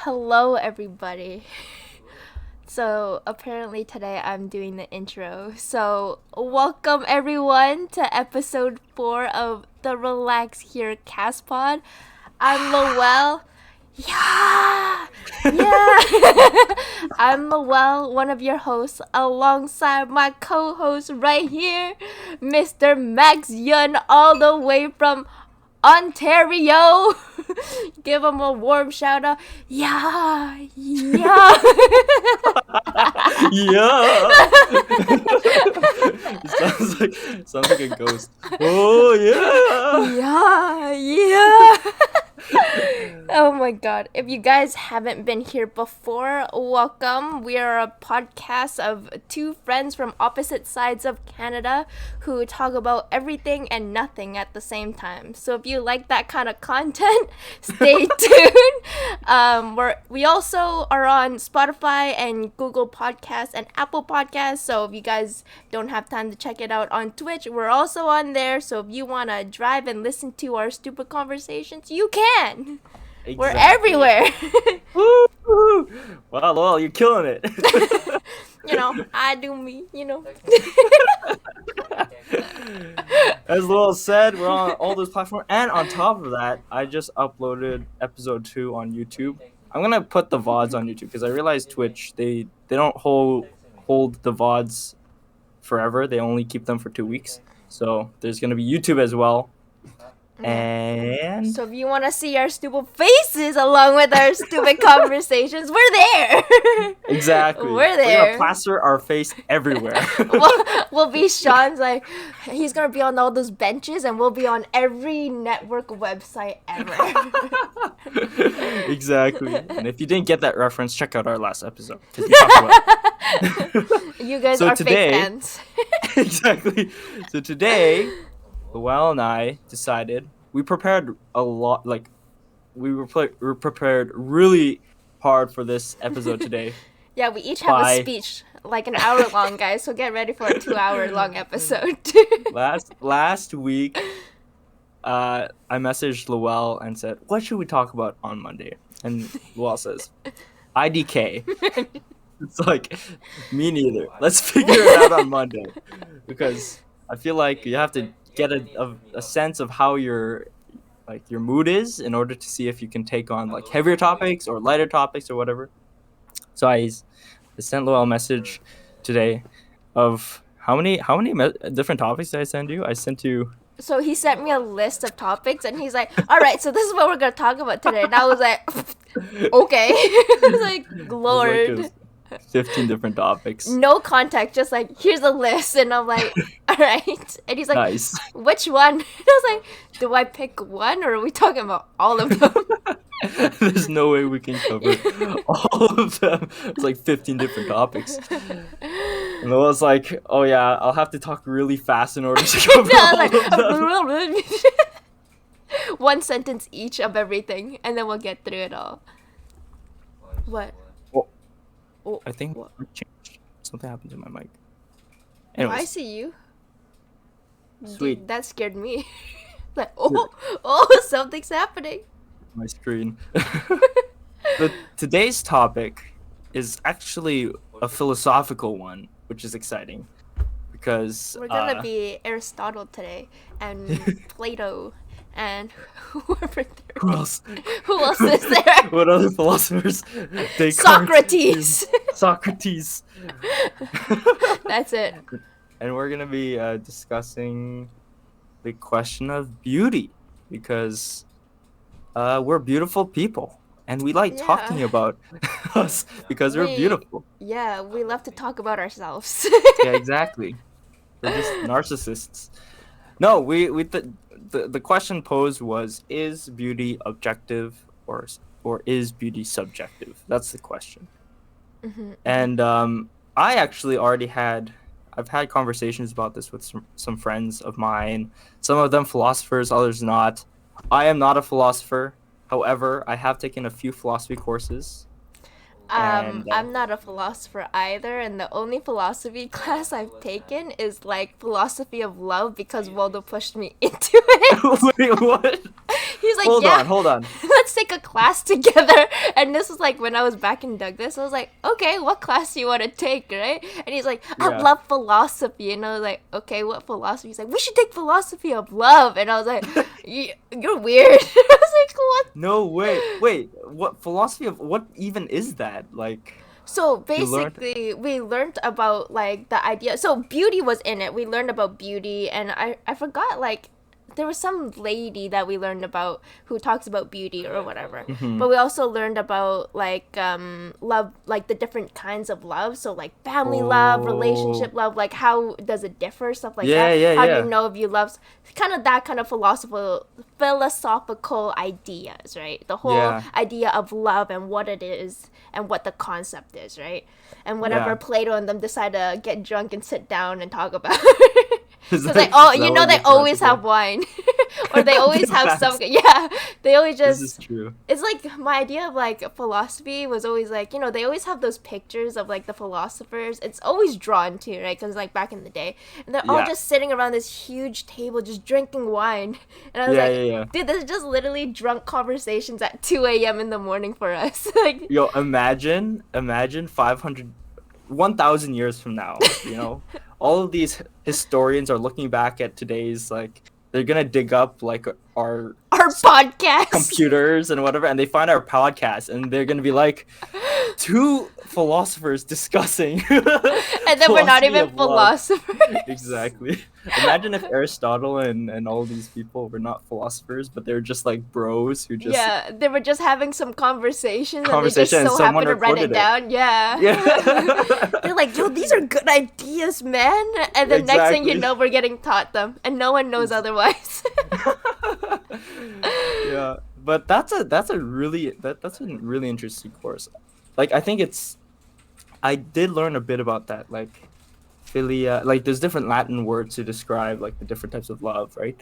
Hello, everybody. So, apparently, today I'm doing the intro. So, welcome everyone to episode 4 of the Relax Here Cast Pod. I'm Lowell. Yeah! Yeah! I'm Lowell, one of your hosts, alongside my co host right here, Mr. Max Yun, all the way from Ontario. Give him a warm shout out. Yeah, yeah. Yeah. It sounds like a ghost. Oh yeah. Yeah, yeah. Oh my god. If you guys haven't been here before, welcome. We are a podcast of two friends from opposite sides of Canada who talk about everything and nothing at the same time. So if you like that kind of content, stay tuned. We also are on Spotify and Google Podcasts and Apple Podcasts. So if you guys don't have time to check it out on Twitch, we're also on there. So if you want to drive and listen to our stupid conversations, you can. Exactly. We're everywhere. Woo! Wow, Lowell, you're killing it. I do me, As Lowell said, we're on all those platforms, and on top of that, I just uploaded episode 2 on YouTube. I'm gonna put the VODs on YouTube because I realized Twitch they don't hold the VODs forever. They only keep them for 2 weeks. So there's gonna be YouTube as well. And So if you want to see our stupid faces along with our stupid conversations, we're there. exactly, We're We're there. gonna plaster our face everywhere. we'll be Sean's he's gonna be on all those benches and we'll be on every network website ever. Exactly. And if you didn't get that reference, check out our last episode. 'Cause we talked about You guys So are today- fake fans. exactly. So today, Lowell and I decided we prepared a lot. Like we were prepared really hard for this episode today. Yeah, we each have Bye. a speech, like an hour long, guys. So get ready for a 2-hour long episode. Last week, I messaged Lowell and said, "What should we talk about on Monday?" And Lowell says, "IDK." It's like, me neither. Let's figure it out on Monday, because I feel like you have to get a sense of how your mood is in order to see if you can take on like heavier topics or lighter topics or whatever. So I sent Lowell a message today of how many different topics did I send you? I sent you. So he sent me a list of topics and he's like, all right, so this is what we're going to talk about today. And I was like, okay. I was like, Lord. 15 different topics. No contact, just like, here's a list. And I'm like, all right. And he's like, Nice. which one? And I was like, do I pick one or are we talking about all of them? There's no way we can cover all of them. It's like 15 different topics. And I was like, oh yeah, I'll have to talk really fast in order to cover I all was of them. like, one sentence each of everything. And then we'll get through it all. What? Oh, I think what? changed. Something happened to my mic. I Anyways, see you. Sweet. Dude, that scared me. Like, something's happening. my screen. But today's topic is actually a philosophical one, which is exciting because We're gonna be Aristotle today, and Plato, and whoever there. who else? Who else is there? What other philosophers? Descartes. Socrates. Socrates. That's it. And we're gonna be discussing the question of beauty because we're beautiful people and we like talking Yeah. about us because we're We- beautiful. Yeah, we love to talk about ourselves. Yeah, exactly. We're just narcissists. No, the question posed was, is beauty objective or is beauty subjective? That's the question. Mhm. And I actually I've had conversations about this with some friends of mine. Some of them philosophers, others not. I am not a philosopher. However, I have taken a few philosophy courses. And, I'm not a philosopher either, and the only philosophy class I've taken is like philosophy of love because Waldo pushed me into it. Wait, what? He's like, Hold yeah, on. let's take a class together. And this was like when I was back in Douglas. I was like, okay, what class do you want to take, right? And he's like, I Yeah. love philosophy. And I was like, okay, what philosophy? He's like, we should take philosophy of love. And I was like, you're weird. I was like, what? No, wait. What philosophy of what even is that? Like, So you learned. basically, we learned about like the idea. So beauty was in it. We learned about beauty, and I forgot like there was some lady that we learned about who talks about beauty or whatever. Mhm. But we also learned about like love, like the different kinds of love. So like family love, relationship Oh. love, like how does it differ, stuff like Yeah, that. yeah, How do yeah. you know if you love kind of that kind of philosophical ideas, right? The whole Yeah. idea of love and what it is and what the concept is, right? And whenever Yeah. Plato and them decide to get drunk and sit down and talk about it. Is It's that- like, oh, is that you know, what they you're trying always to have say? wine, or they always have some. Facts. Yeah, they always This is just. true. It's like my idea of like philosophy was always like, you know, they always have those pictures of like the philosophers. It's always drawn to, right? Because like back in the day, and they're all Yeah. just sitting around this huge table just drinking wine, and I was Yeah, like, yeah, yeah. dude, this is just literally drunk conversations at 2 a.m. in the morning for us. Like, Yo, imagine 500, 1,000 years from now, you know, all of these historians are looking back at today's, like, they're gonna dig up, like, our our podcast. computers and whatever, and they find our podcast, and they're gonna be like, two philosophers discussing. And then we're not philosophy even of love. philosophers. Exactly. Imagine if Aristotle and all these people were not philosophers, but they're just like bros who just Yeah, they were just having some conversations Conversation and and they just so someone happened to write it recorded it. down. Yeah. Yeah. They're like, yo, these are good ideas, man. And the next thing you Exactly. know, we're getting taught them, and no one knows otherwise. Yeah, but that's a really interesting course. Like I think I did learn a bit about that, like philia, like there's different Latin words to describe like the different types of love, right?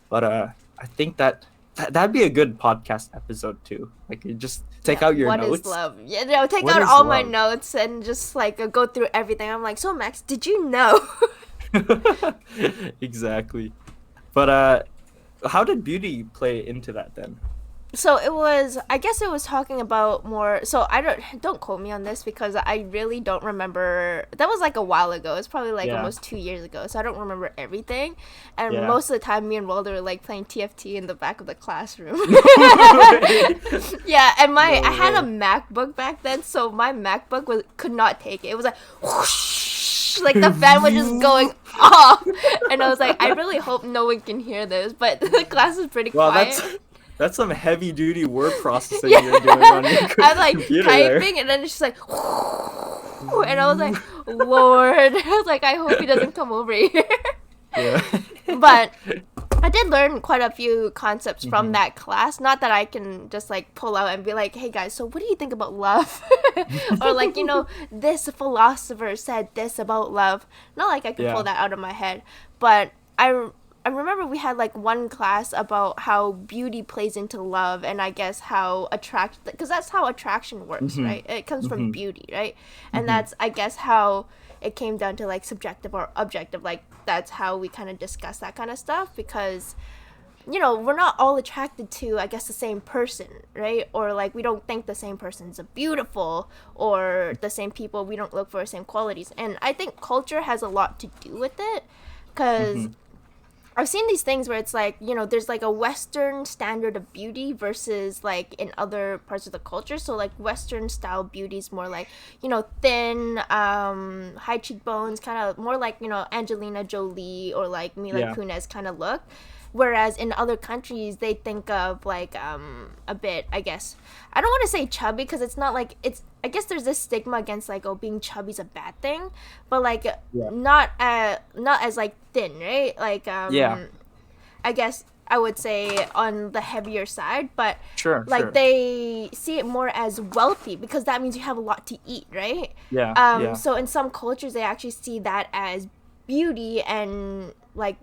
But I think that'd be a good podcast episode too. Like you just take out your What notes. is love? Yeah, no, take What out is all my love? notes and just like go through everything. I'm like, so Max, did you know? Exactly. But how did beauty play into that then? So it was, I guess it was talking about more, so I don't quote me on this because I really don't remember. That was like a while ago. It's probably like Yeah. almost 2 years ago, so I don't remember everything. And Yeah. most of the time me and Walter were like playing TFT in the back of the classroom. Yeah, and I had a MacBook back then, so my MacBook could not take it. It was like whoosh, like the fan was just going off. And I was like, I really hope no one can hear this, but the class is pretty Well, quiet. that's some heavy duty word processing Yeah. you're doing on your I'm like computer there. typing, and then it's just like, and I was like, Lord, I was like, I hope he doesn't come over here. Yeah. But I did learn quite a few concepts Mm-hmm. from that class. Not that I can just like pull out and be like, hey guys, so what do you think about love? Or like, you know, this philosopher said this about love. Not like I can Yeah. pull that out of my head, but I remember we had like one class about how beauty plays into love, and I guess how because that's how attraction works, Mhm. right? It comes from Mhm. beauty, right? And Mhm. that's, I guess, how it came down to like subjective or objective. Like that's how we kind of discuss that kind of stuff, because you know, we're not all attracted to, I guess, the same person, right? Or like we don't think the same person's beautiful, or the same people, we don't look for the same qualities. And I think culture has a lot to do with it, because Mhm. I've seen these things where it's like, you know, there's like a Western standard of beauty versus like in other parts of the culture. So like Western style beauty is more like, you know, thin, high cheekbones, kind of more like, you know, Angelina Jolie or like Mila Yeah. Kunis kind of look. Whereas in other countries, they think of like a bit, I guess, I don't want to say chubby, because it's not like, it's, I guess there's this stigma against like, oh, being chubby's a bad thing, but like Yeah. not as like thin, right? Like Yeah. I guess I would say on the heavier side, but Sure. like sure. they see it more as wealthy, because that means you have a lot to eat, right? Yeah. yeah. So in some cultures, they actually see that as beauty, and like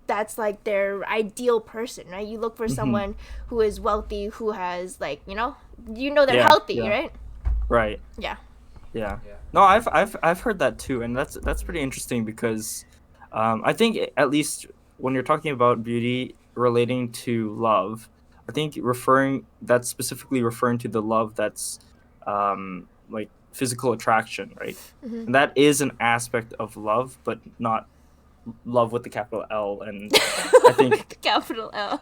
that's like their ideal person, right? You look for Mm-hmm. someone who is wealthy, who has like, you know they're Yeah, healthy, yeah. right? Right. Yeah. Yeah. No, I've heard that too, and that's pretty interesting because I think at least when you're talking about beauty relating to love, I think that's specifically referring to the love that's like physical attraction, right? Mhm. And that is an aspect of love, but not love with the capital L. And I think, Capital L.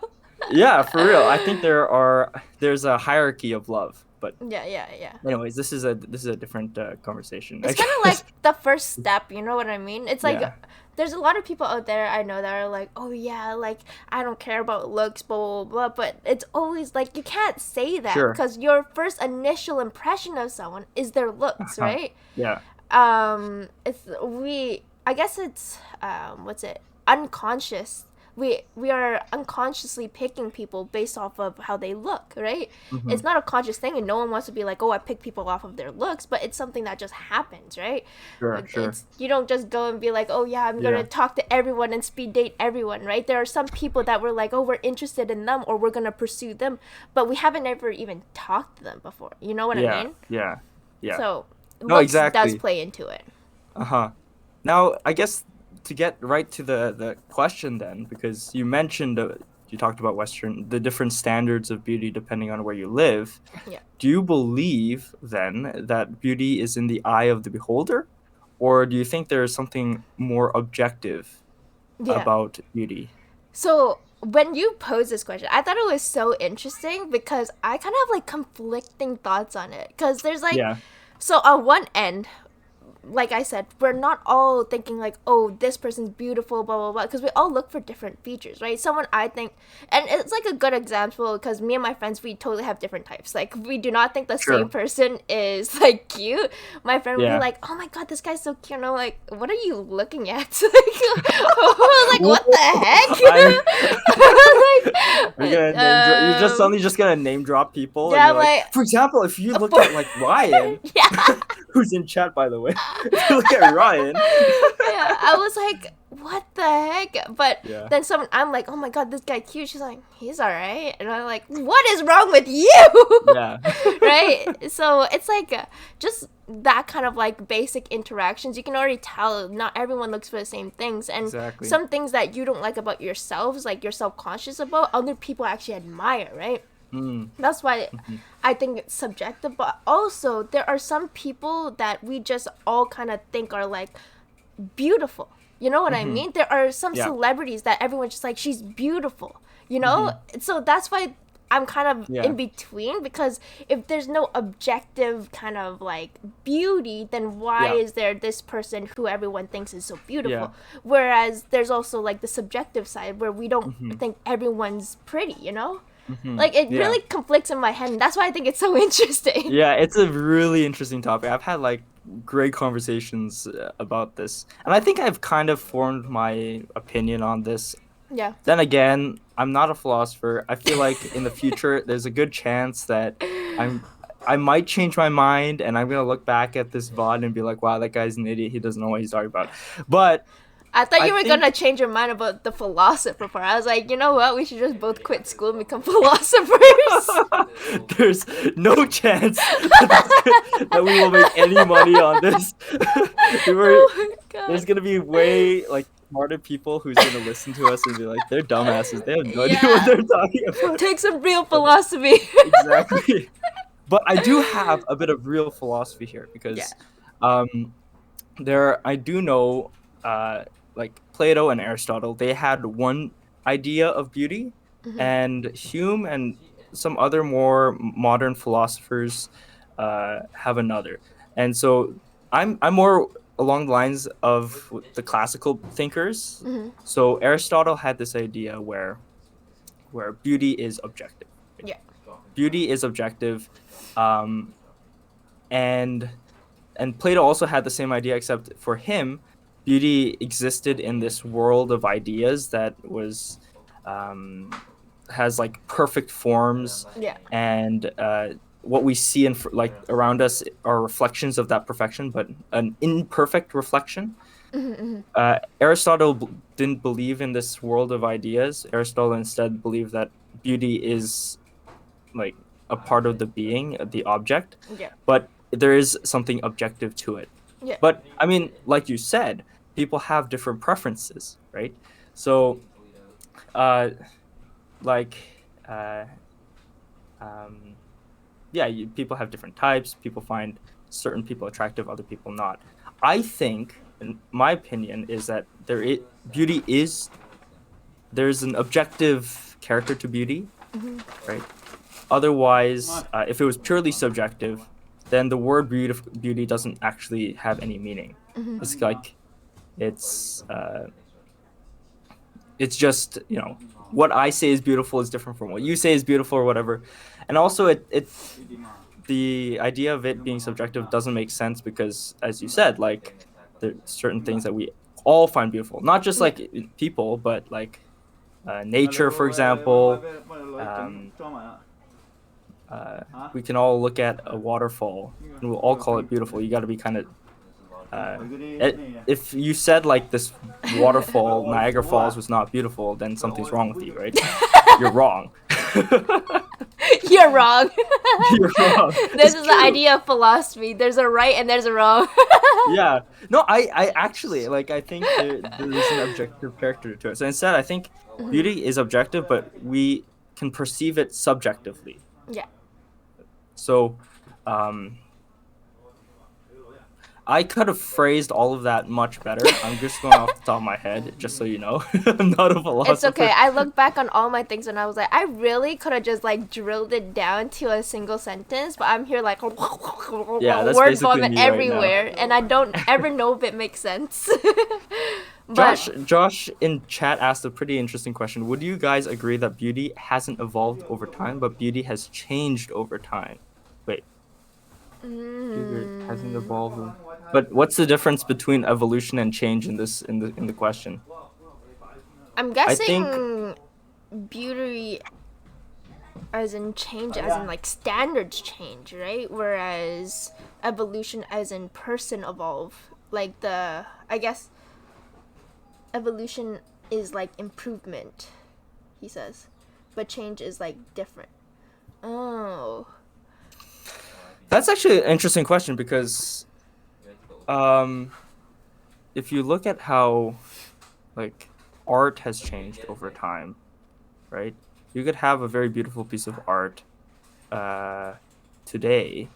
yeah, for real, I think there's a hierarchy of love. But Yeah. anyways, this is a different conversation. I It's kind of guess. like the first step, you know what I mean? It's like Yeah, there's a lot of people out there I know that are like, oh yeah, like I don't care about looks, blah blah blah. But it's always like you can't say that sure. because your first initial impression of someone is their looks, Uh-huh. right? Yeah, I guess it's what's it? Unconscious. We are unconsciously picking people based off of how they look, right? hmm, It's not a conscious thing, and no one wants to be like, oh, I pick people off of their looks, but it's something that just happens, right? sure. It's you don't just go and be like, oh yeah, I'm Yeah, gonna talk to everyone and speed date everyone, right? There are some people that we're like, oh, we're interested in them or we're gonna pursue them, but we haven't ever even talked to them before. You know what I yeah, mean? yeah. So No, looks does exactly. play into it. Uh-huh. Now, I guess to get right to the question then, because you talked about the different standards of beauty depending on where you live. Yeah. Do you believe then that beauty is in the eye of the beholder, or do you think there is something more objective Yeah. about beauty? So when you pose this question, I thought it was so interesting because I kind of have like conflicting thoughts on it. Because there's like, Yeah, so on one end, like I said, we're not all thinking like, oh, this person's beautiful, blah blah blah, because we all look for different features, right? Someone I think, and it's like a good example because me and my friends, we totally have different types. Like we do not think the sure. same person is like cute. My friend would be Yeah. like, oh my god, this guy's so cute. And I'm like, what are you looking at? Like what the heck? You're gonna you're just suddenly just gonna name drop people, and yeah, you're I'm like, like, for example, if you look at like Ryan, yeah. who's in chat by the way, if you look at Ryan, Yeah, I was like, what the heck? But yeah, then I'm like, oh my god, this guy cute. She's like, he's alright. And I'm like, what is wrong with you? yeah, Right? So it's like just that kind of like basic interactions. You can already tell not everyone looks for the same things. And exactly. some things that you don't like about yourselves, like you're self conscious about, other people actually admire, right? Mm, That's why mhm. I think it's subjective, but also there are some people that we just all kind of think are like beautiful. You know what I Mhm. mean? There are some Yeah. celebrities that everyone's just like, she's beautiful, you know? So that's why I'm kind of Yeah. in between because if there's no objective kind of like beauty, then why Yeah. is there this person who everyone thinks is so beautiful? Yeah. Whereas there's also like the subjective side where we don't Mhm. think everyone's pretty, you know? Mhm. Like it Yeah. really conflicts in my head, and that's why I think it's so interesting. Yeah, it's a really interesting topic. I've had like great conversations about this, and I think I've kind of formed my opinion on this. Yeah. Then again, I'm not a philosopher. I feel like in the future, there's a good chance that I might change my mind, and I'm gonna look back at this VOD and be like, "Wow, that guy's an idiot. He doesn't know what he's talking about." But I thought I you were think- gonna change your mind about the philosopher part. I was like, you know what? We should just both quit school and become philosophers. there's no chance that we will make any money on this. Oh my god. There's gonna be way like smarter people who's gonna listen to us and be like, they're dumbasses. They have no idea what Yeah. they're talking about. Take some real philosophy. Exactly. But I do have a bit of real philosophy here because I do know like Plato and Aristotle, they had one idea of beauty, and Hume and some other more modern philosophers have another. And so I'm more along the lines of the classical thinkers. So Aristotle had this idea where beauty is objective. Yeah. Beauty is objective, and Plato also had the same idea, except for him, beauty existed in this world of ideas that was has like perfect forms, Yeah. and what we see like around us are reflections of that perfection, but an imperfect reflection. Aristotle didn't believe in this world of ideas. Aristotle instead believed that beauty is like a part of the being, the object, Yeah. but there is something objective to it. Yeah. But I mean, like you said, people have different preferences, right? So, like, um, yeah, people have different types. People find certain people attractive, other people not. I think, in my opinion, is that beauty is there's an objective character to beauty, right? Otherwise, if it was purely subjective, then the word beauty doesn't actually have any meaning. It's like it's it's just what I say is beautiful is different from what you say is beautiful or whatever, and also it the idea of it being subjective doesn't make sense because, as you said, like there's certain things that we all find beautiful, not just like people, but like nature, for example. Um, we can all look at a waterfall and we'll all call it beautiful. You got to be kind of if you said like this waterfall, Niagara Falls, was not beautiful, then something's wrong with you, right? You're wrong. You're wrong. You're wrong. This is the idea of philosophy. There's a right and there's a wrong. Yeah. No, I actually like. I think there's an objective character to it. So instead, I think beauty is objective, but we can perceive it subjectively. Yeah. So, I could have phrased all of that much better. I'm just going off the top of my head, just so you know. I'm not a philosopher. It's okay. I look back on all my things and I was like, I really could have just like drilled it down to a single sentence, but I'm here like Yeah, word vomit everywhere, right, and I don't ever know if it makes sense. But Josh in chat asked a pretty interesting question. Would you guys agree that beauty hasn't evolved over time, but beauty has changed over time? Wait. Beauty hasn't evolved. But what's the difference between evolution and change in the question? I'm guessing beauty as in change as in like standards change, right? Whereas evolution as in person evolve. Like I guess evolution is like improvement, he says. But change is like different. Oh. That's actually an interesting question because if you look at how like art has changed over time, right? You could have a very beautiful piece of art today,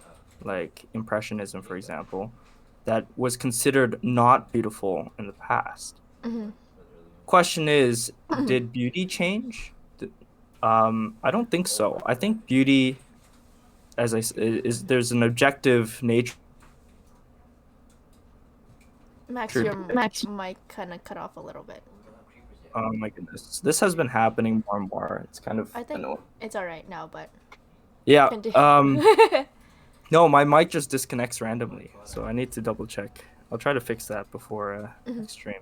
like Impressionism, for example, that was considered not beautiful in the past. Question is, did beauty change? I don't think so. I think beauty, as I is there's an objective nature. Max, your mic kind of cut off a little bit. Oh my goodness, this has been happening more and more. It's kind of I think annoying. It's all right now, but yeah. No, my mic just disconnects randomly, so I need to double check. I'll try to fix that before next stream.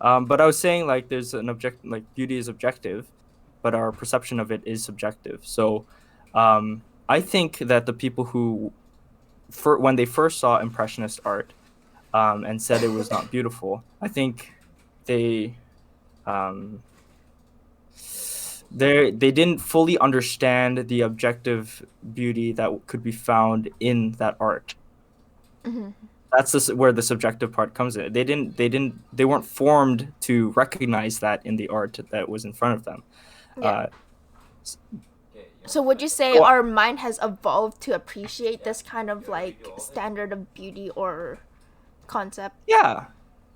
But I was saying like there's an like beauty is objective, but our perception of it is subjective. So I think that the people who when they first saw Impressionist art and said it was not beautiful, I think they didn't fully understand the objective beauty that could be found in that art. That's where the subjective part comes in. They weren't formed to recognize that in the art that was in front of them. Yeah. So would you say our mind has evolved to appreciate this kind of like standard of beauty or concept? Yeah,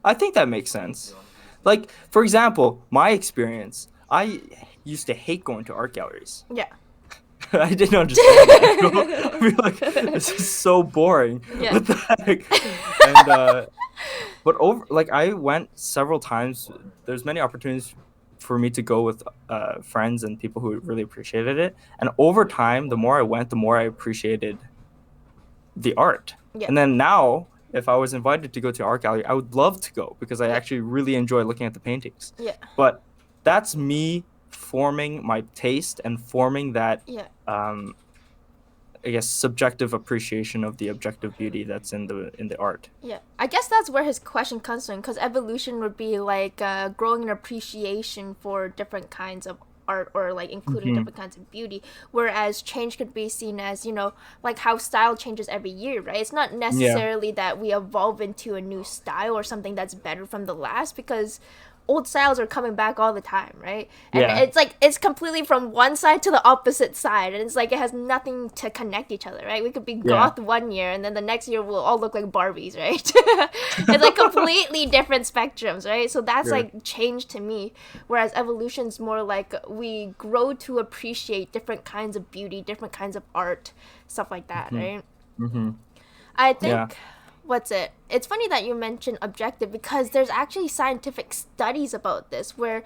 I think that makes sense. Like, for example, my experience, I used to hate going to art galleries. Yeah. I didn't understand that. I mean, like, this is so boring. Yeah. What the heck? And but I went several times. There's many opportunities for me to go with friends and people who really appreciated it. And over time, the more I went, the more I appreciated the art. Yeah. And then now, if I was invited to go to art gallery, I would love to go because I actually really enjoy looking at the paintings. Yeah. But that's me forming my taste and forming that I guess subjective appreciation of the objective beauty that's in the art. Yeah, I guess that's where his question comes from, because evolution would be like growing an appreciation for different kinds of art or like including different kinds of beauty, whereas change could be seen as, you know, like how style changes every year, right? It's not necessarily that we evolve into a new style or something that's better from the last, because old styles are coming back all the time, right? And Yeah. it's like it's completely from one side to the opposite side, and it's like it has nothing to connect each other, right? We could be Yeah. goth one year, and then the next year we'll all look like Barbies, right? It's like completely different spectrums, right? So that's Sure. like change to me. Whereas evolution's more like we grow to appreciate different kinds of beauty, different kinds of art, stuff like that, right? Mm-hmm. I think Yeah. what's it? It's funny that you mentioned objective because there's actually scientific studies about this where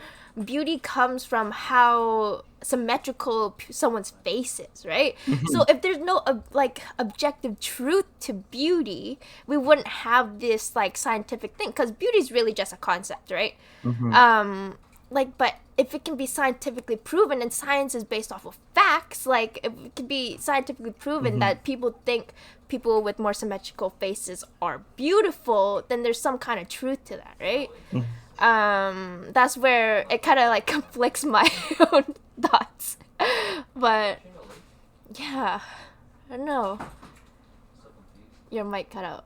beauty comes from how symmetrical someone's face is, right? So if there's no like objective truth to beauty, we wouldn't have this like scientific thing because beauty is really just a concept, right? Mm-hmm. Like but if it can be scientifically proven and science is based off of facts, like if it can be scientifically proven that people think people with more symmetrical faces are beautiful, then there's some kind of truth to that, right? That's where it kind of like conflicts my own thoughts. But yeah, I don't know. Your mic cut out.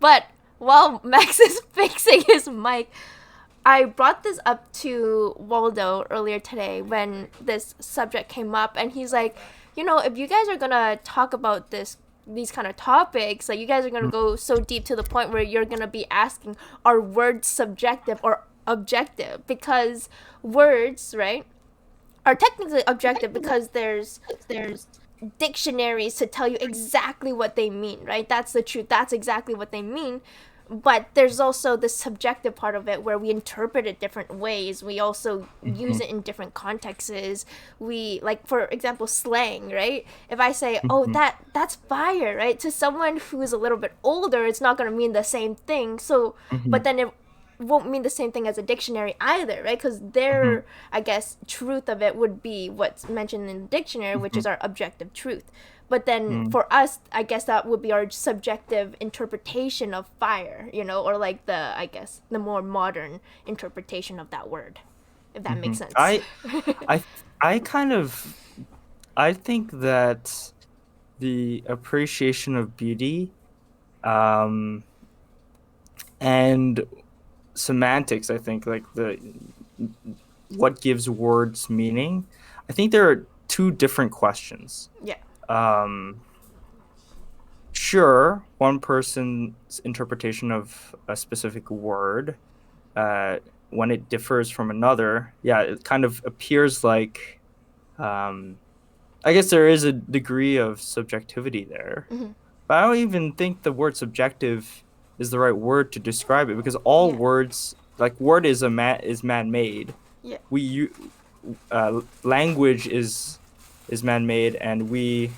But while Max is fixing his mic, I brought this up to Waldo earlier today when this subject came up, and he's like, you know, if you guys are gonna talk about these kind of topics, like you guys are gonna go so deep to the point where you're gonna be asking, are words subjective or objective? Because words, right, are technically objective because there's dictionaries to tell you exactly what they mean, right? That's the truth. That's exactly what they mean. But there's also the subjective part of it where we interpret it different ways. We also use it in different contexts. We like, for example, slang, right? If I say, "Oh, that's fire," right? To someone who's a little bit older, it's not gonna mean the same thing. So, but then it won't mean the same thing as a dictionary either, right? Because their, I guess, truth of it would be what's mentioned in the dictionary, which is our objective truth. But then for us, I guess that would be our subjective interpretation of fire, you know, or like the, I guess, the more modern interpretation of that word, if that makes sense. I I kind of I think that the appreciation of beauty and semantics, I think like the what gives words meaning, I think there are two different questions. Yeah. Sure, one person's interpretation of a specific word, when it differs from another, yeah, it kind of appears like, I guess there is a degree of subjectivity there. But I don't even think the word subjective is the right word to describe it because all Yeah. words, like word is is man-made. Yeah. Language is man-made, and we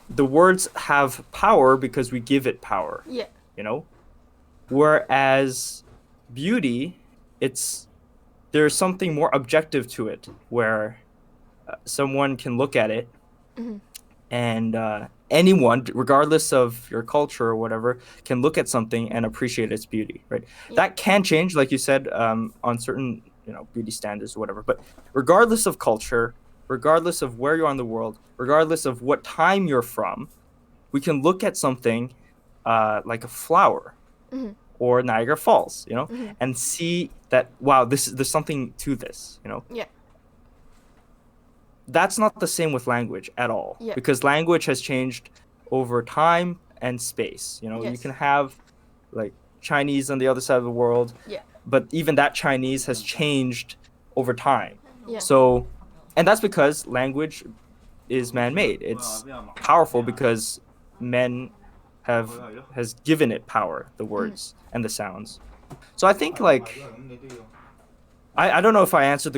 the words have power because we give it power, Yeah. you know. Whereas beauty, there's something more objective to it, where someone can look at it, and anyone, regardless of your culture or whatever, can look at something and appreciate its beauty, right? Yeah. That can change, like you said, on certain, beauty standards or whatever. But regardless of culture, regardless of where you are in the world, regardless of what time you're from, we can look at something like a flower or Niagara Falls, and see that, wow, there's something to this, Yeah. That's not the same with language at all, Yeah. because language has changed over time and space. You Yes. can have like Chinese on the other side of the world, Yeah. but even that Chinese has changed over time. Yeah. So, and that's because language is man-made. It's powerful because men has given it power, the words and the sounds. So I think like I don't know if I answered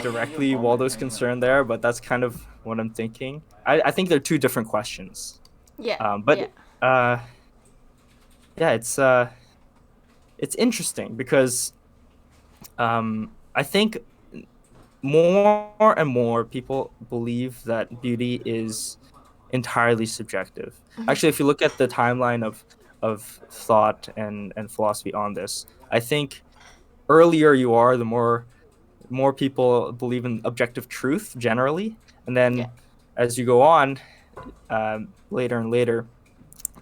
directly Waldo's concern there, but that's kind of what I'm thinking. I think they're two different questions. Yeah. But yeah, it's interesting because I think more and more people believe that beauty is entirely subjective. Actually, if you look at the timeline of thought and philosophy on this, I think earlier you are, the more people believe in objective truth generally, and then as you go on, later and later,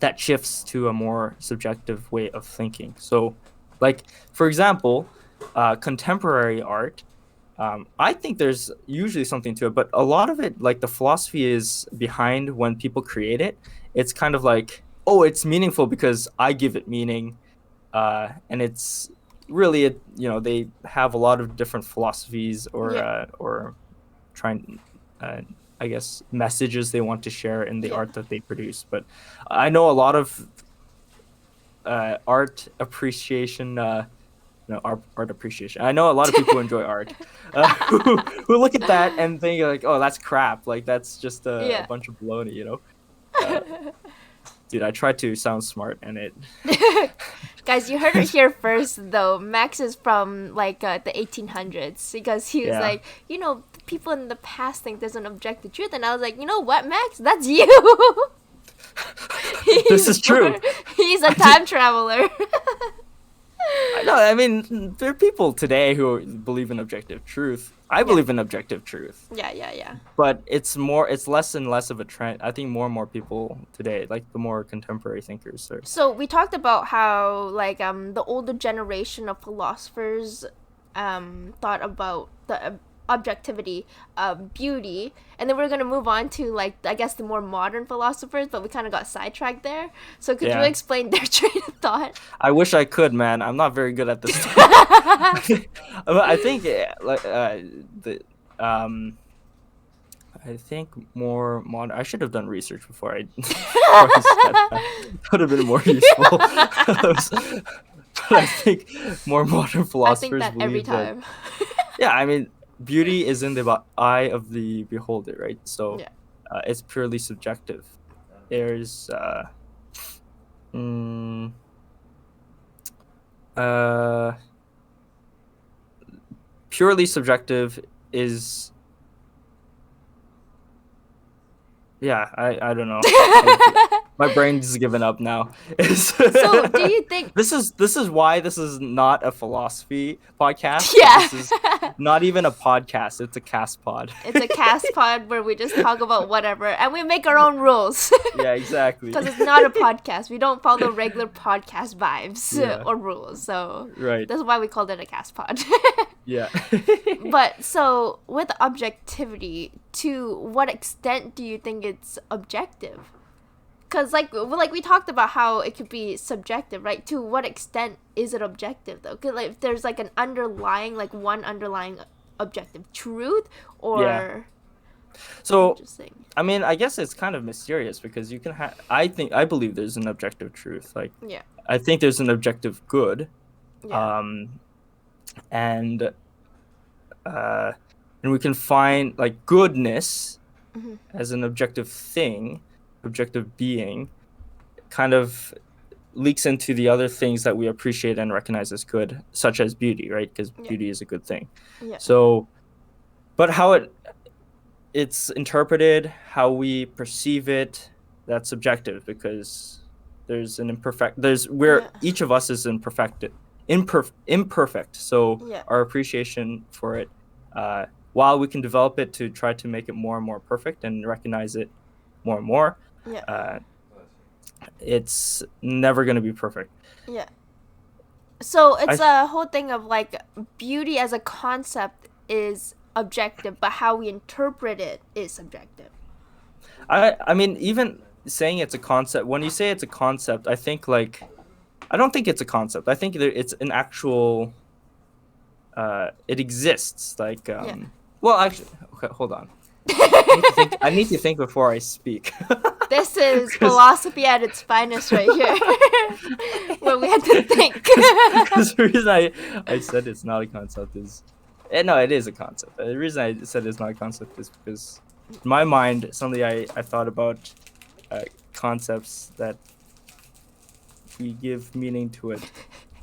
that shifts to a more subjective way of thinking. So Like, for example, contemporary art. I think there's usually something to it, but a lot of it, like the philosophy is behind when people create it. It's kind of like, oh, it's meaningful because I give it meaning, and it's really, they have a lot of different philosophies Yeah. or trying, I guess, messages they want to share in the Yeah. art that they produce. But I know a lot of art appreciation. No, art appreciation. I know a lot of people who enjoy art, who look at that and think like, "Oh, that's crap. Like that's just a Yeah. bunch of baloney," you know. Uh, Dude, I tried to sound smart, and it. Guys, you heard it here first, though. Max is from like the 1800s because he was Yeah. like, people in the past think there's an objective truth, and I was like, you know what, Max, that's you. This is true. He's a time traveler. No, I mean, there are people today who believe in objective truth. I believe in objective truth, Yeah. but it's less and less of a trend. I think more and more people today, like the more contemporary thinkers, are. So we talked about how like the older generation of philosophers thought about the objectivity of beauty, and then we're gonna move on to like I guess the more modern philosophers, but we kind of got sidetracked there. So could you Yeah. explain their train of thought? I wish I could, man. I'm not very good at this stuff. I think I think more modern. I should have done research before I, before I said that. That would have been more useful. But I think more modern I philosophers think that believe every that. time. Yeah, I mean, beauty is in the eye of the beholder, right? So Yeah. it's purely subjective. There's mm, purely subjective is. Yeah, I don't know. My brain's given up now. So do you think? This is why this is not a philosophy podcast. Yeah. This is not even a podcast. It's a cast pod. It's a cast pod where we just talk about whatever, and we make our own rules. Yeah, exactly. Because it's not a podcast. We don't follow regular podcast vibes Yeah. or rules. So Right. that's why we called it a cast pod. Yeah. But so with objectivity, to what extent do you think it's objective? Because like we talked about how it could be subjective, right? To what extent is it objective though? Because like if there's like an underlying one underlying objective truth or Yeah. So interesting. I mean, I guess it's kind of mysterious because you can have. I believe there's an objective truth. Like Yeah. I think there's an objective good. Yeah. And we can find like goodness Mhm. as an objective thing, objective being, kind of leaks into the other things that we appreciate and recognize as good, such as beauty, right? Because Yeah. beauty is a good thing. Yeah. So, but how it's interpreted, how we perceive it, that's subjective because there's Yeah. each of us is imperfect. So Yeah. our appreciation for it, while we can develop it to try to make it more and more perfect and recognize it more and more, Yeah. it's never going to be perfect. Yeah. So it's a whole thing of like beauty as a concept is objective, but how we interpret it is subjective. I mean, even saying it's a concept, when you say it's a concept, I think like, I don't think it's a concept. I think it's an actual, it exists. Like, well, actually, okay, hold on. I need to think before I speak. This is philosophy at its finest right here. Where we had to think. Because the reason I said it's not a concept is, no, it is a concept. The reason I said it's not a concept is because in my mind, suddenly I thought about concepts that we give meaning to it.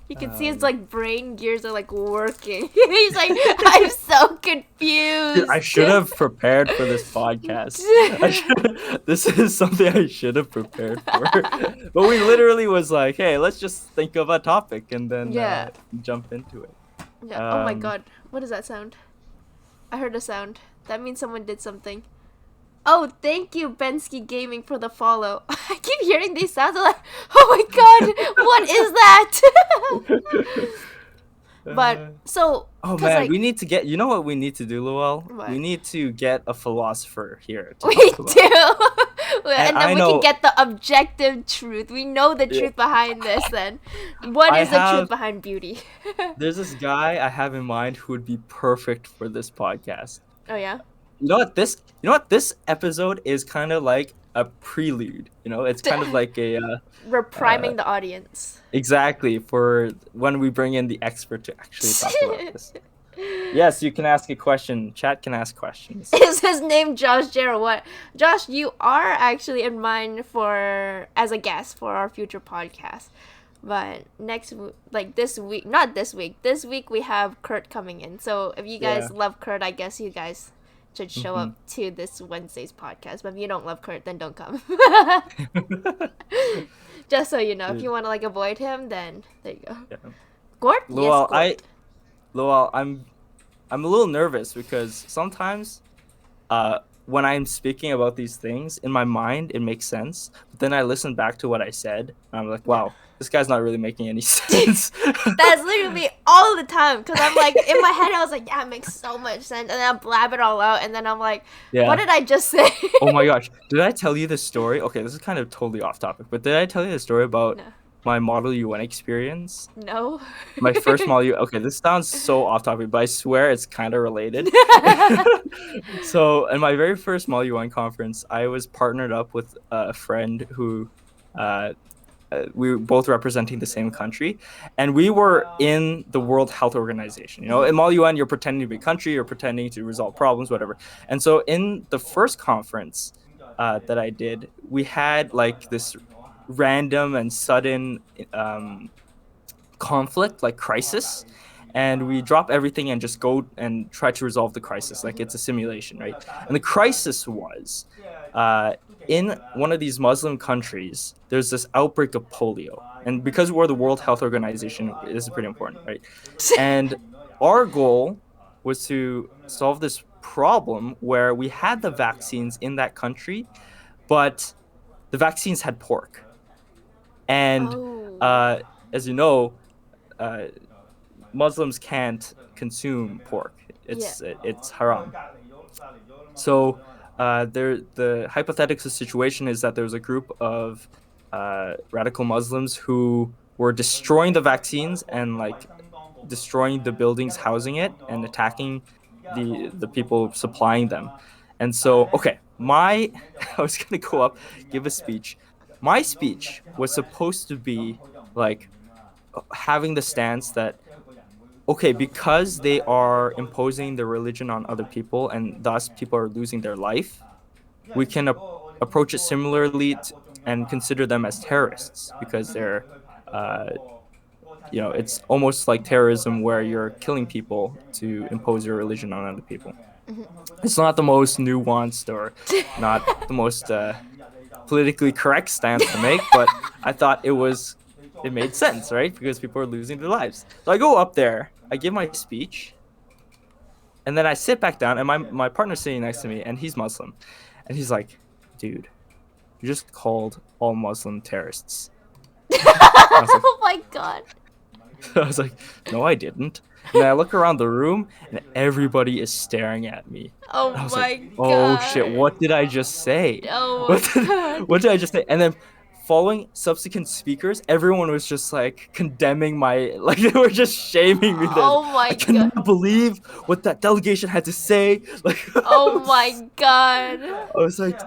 You can see his like brain gears are like working. He's like, I'm so confused. Dude, I should have prepared for this podcast. This is something I should have prepared for. But we literally was like, hey, let's just think of a topic and then jump into it. Yeah. Oh my god. What does that sound? I heard a sound. That means someone did something. Oh, thank you, Bensky Gaming, for the follow. I keep hearing these sounds. I'm like, oh my god, What is that? But so, Oh 'cause, man, like, we need to get. You know what we need to do, Luel? What? We need to get a philosopher here to we talk about. do, and then I we know- can get the objective truth. We know the truth behind this. Then, what I is the truth have- behind beauty? There's this guy I have in mind who would be perfect for this podcast. Oh yeah. You know what this? You know what this episode is kind of like a prelude. You know, it's kind of like a We're priming the audience. exactly for when we bring in the expert to actually talk about this. Yes, you can ask a question. Chat can ask questions. Is his name Josh Gerald? What? Josh, you are actually in mind for as a guest for our future podcast. But this week, not this week. This week we have Kurt coming in. So if you guys Yeah. love Kurt, I guess you guys should show up to this Wednesday's podcast. But if you don't love Kurt, then don't come. Just so you know, if you want to like avoid him, then there you go. Yeah. Gort? Luel, Yes, Gort. Luel, I'm a little nervous because sometimes when I'm speaking about these things in my mind it makes sense, but then I listen back to what I said and I'm like, wow, this guy's not really making any sense. That's literally me all the time because I'm like in my head I was like, yeah, it makes so much sense, and then I blab it all out, and then I'm like, Yeah. what did I just say? Oh my gosh, did I tell you the story? Okay, this is kind of totally off topic, but did I tell you the story about No. my Model UN experience? No. My first Model UN. Okay, this sounds so off topic, but I swear it's kind of related. So, in my very first Model UN conference, I was partnered up with a friend who we were both representing the same country, and we were in the World Health Organization. You know, in Model UN, you're pretending to be a country, you're pretending to resolve problems, whatever. And so, in the first conference that I did, we had like this random and sudden conflict, like crisis, and we drop everything and just go and try to resolve the crisis like it's a simulation, right? And the crisis was in one of these Muslim countries there's this outbreak of polio, and because we're the World Health Organization, this is pretty important, right? And our goal was to solve this problem where we had the vaccines in that country, but the vaccines had pork. And as you know, Muslims can't consume pork. It's haram. So the hypothetical situation is that there's a group of radical Muslims who were destroying the vaccines and like destroying the buildings housing it and attacking the people supplying them. And so, okay, I was gonna go up, give a speech. My speech was supposed to be like having the stance that, okay, because they are imposing their religion on other people and thus people are losing their life, we can approach it similarly and consider them as terrorists because they're, it's almost like terrorism where you're killing people to impose your religion on other people. It's not the most nuanced or not the most politically correct stance to make, but I thought it made sense, right? Because people are losing their lives. So I go up there, I give my speech, and then I sit back down, and my partner's sitting next to me, and he's Muslim. And he's like, dude, you just called all Muslim terrorists. Oh my god. I was like, no, I didn't. And then I look around the room, and everybody is staring at me. Oh I was my like, god. oh shit, what did I just say? Oh my god. What did I just say? And then following subsequent speakers, everyone was just like condemning like they were just shaming me. Oh my I cannot believe what that delegation had to say. Like, Oh my god. I was like,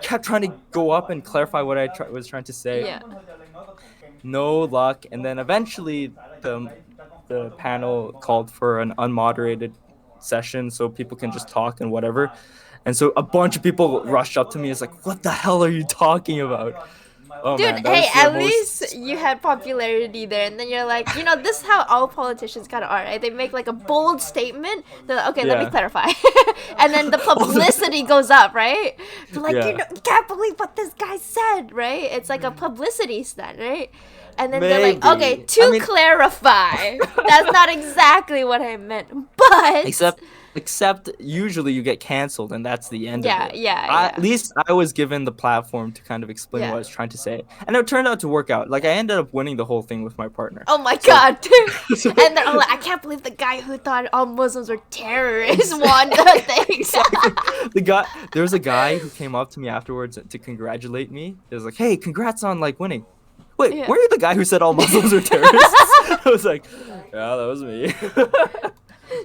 kept trying to go up and clarify what I was trying to say. Yeah. No luck. And then eventually the panel called for an unmoderated session so people can just talk and whatever. And so a bunch of people rushed up to me. It's like, what the hell are you talking about? Oh, Dude, man, that hey, was the at most- least you had popularity there, and then you're like, this is how all politicians kind of are, right? They make like a bold statement. They're like, okay, let me Yeah. clarify, and then the publicity goes up, right? They're like, Yeah. you can't believe what this guy said, right? It's like a publicity stunt, right? And then they're like, Maybe. okay, to I mean- clarify, that's not exactly what I meant, but Except Except usually you get canceled and that's the end of Yeah, it. yeah, At least I was given the platform to kind of explain what I yeah. was trying to say. And it turned out to work out. Like I ended up winning the whole thing with my partner. Oh my So, god. And they're all like, I can't believe the guy who thought all Muslims were terrorists won the thing. there was a guy who came up to me afterwards to congratulate me. He was like, "Hey, congrats on like winning." Wait, Yeah. were you the guy who said all Muslims are terrorists? I was like, "Yeah, that was me."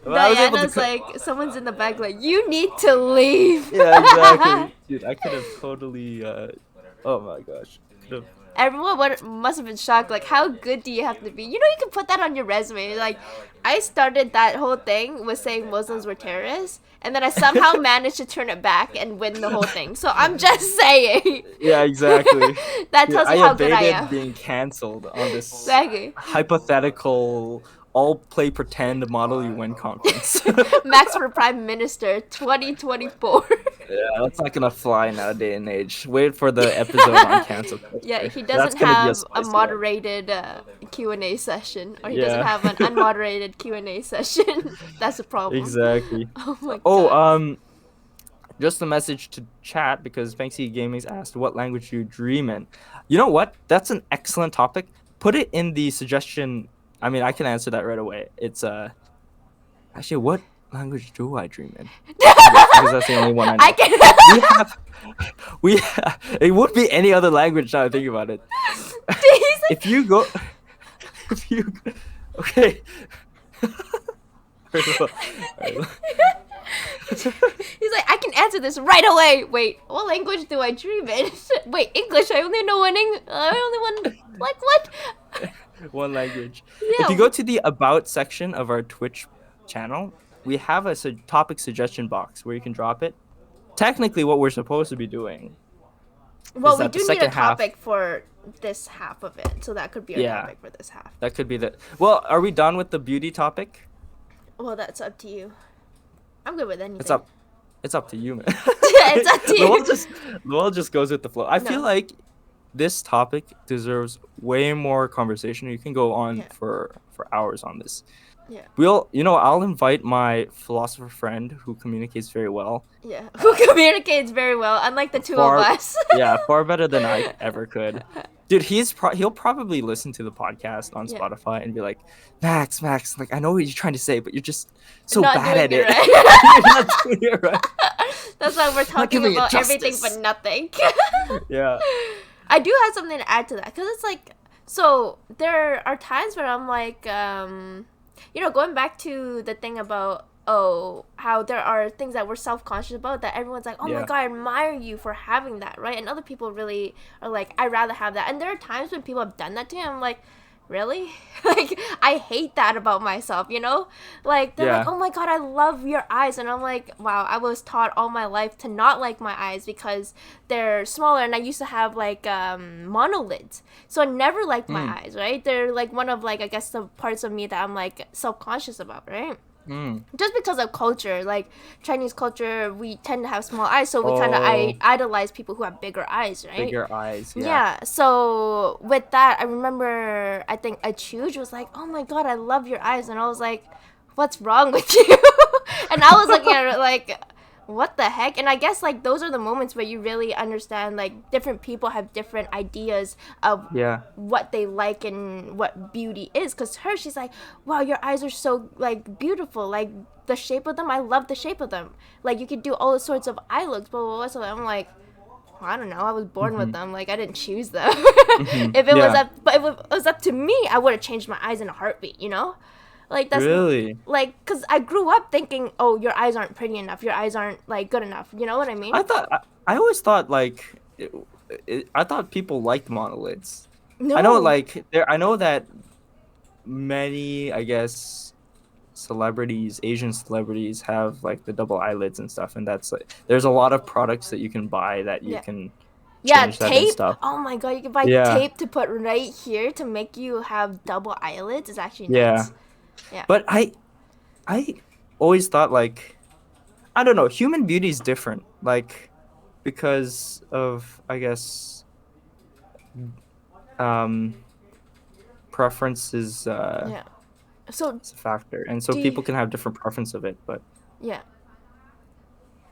But I was able to Diana's like, someone's in the back, like, you need to leave. Yeah, exactly. Dude, I could have totally oh my gosh. Could've- Everyone must have been shocked. Like, how good do you have to be? You know, you can put that on your resume. Like, I started that whole thing with saying Muslims were terrorists, and then I somehow managed to turn it back and win the whole thing. So I'm just saying. Yeah, exactly. That Dude, tells I you how good I evaded am. being canceled on this Exactly. hypothetical all play pretend Model UN conference. Max for Prime Minister 2024. Yeah, that's not gonna fly nowadays and age. Wait for the episode on cancel culture. Yeah, he That's doesn't gonna be have a spicy one. moderated Q&A session, or he doesn't Yeah. have an unmoderated Q&A session. That's a problem. Exactly. Oh my god. Oh, just a message to chat because Banksy Gaming's asked what language do you dream in. You know what? That's an excellent topic. Put it in the suggestion. I mean, I can answer that right away. It's actually, what language do I dream in? Because that's the only one I know. I can. It would be any other language now I think about it. If you go, okay. He's like, I can answer this right away. Wait, what language do I dream in? Wait, English. I only know one. Like what? One language. Yeah. If you go to the about section of our Twitch channel, we have a topic suggestion box where you can drop it. Technically, what we're supposed to be doing. Well, is we that the do need a second half- topic for this half of it, so that could be our Yeah. topic for this half. That could be the. Well, are we done with the beauty topic? Well, that's up to you. I'm good with anything. It's up. It's up to you, man. It's up to you. Lowell just goes with the flow. I feel No. like this topic deserves way more conversation. You can go on Yeah. for hours on this. Yeah. I'll invite my philosopher friend who communicates very well. Yeah. Who communicates very well, unlike the two Far- of us. Yeah, far better than I ever could. Dude, he'll probably listen to the podcast on Yeah. Spotify and be like, Max, like I know what you're trying to say, but you're just so Not bad at doing it. it right. You're not doing it right. That's why we're talking giving it about everything justice. but nothing. Yeah. I do have something to add to that, because it's like, so there are times where I'm like, going back to the thing about, how there are things that we're self-conscious about that everyone's like, oh my Yeah. god, I admire you for having that, right? And other people really are like, I'd rather have that. And there are times when people have done that to me, I'm like, really? Like, I hate that about myself, Like, they're like, Yeah. oh my god, I love your eyes. And I'm like, wow, I was taught all my life to not like my eyes because they're smaller. And I used to have, like, monolids. So I never liked my eyes, right? They're, like, one of, like, I guess the parts of me that I'm, like, self-conscious about, right? Just because of culture, like Chinese culture, we tend to have small eyes, so we kind of Oh. idolize people who have bigger eyes, right? Bigger eyes. Yeah. So with that, I remember I think Achuj was like, "Oh my god, I love your eyes," and I was like, "What's wrong with you?" And I was looking at her like, "What the heck?" And I guess like those are the moments where you really understand like different people have different ideas of Yeah. what they like and what beauty is. Because she's like, wow, your eyes are so like beautiful, like the shape of them, I love the shape of them, like you could do all sorts of eye looks, blah blah blah. So I'm like, I don't know, I was born with them, like I didn't choose them. If it was Yeah. but if it was up to me, I would have changed my eyes in a heartbeat, like that's Really? like, because I grew up thinking, oh, your eyes aren't pretty enough, your eyes aren't like good enough, you know what I mean? I always thought like I thought people liked monolids. No. I know that many, I guess, Asian celebrities have like the double eyelids and stuff, and that's like there's a lot of products that you can buy that you Yeah. can Yeah, change that and tape. stuff. Oh my god, you can buy Yeah. tape to put right here to make you have double eyelids. It's actually Yeah. nice. Yeah. But I always thought like I don't know, human beauty is different, like because of I guess preference is Yeah. So it's a factor, and so Do you- people can have different preference of it. But Yeah.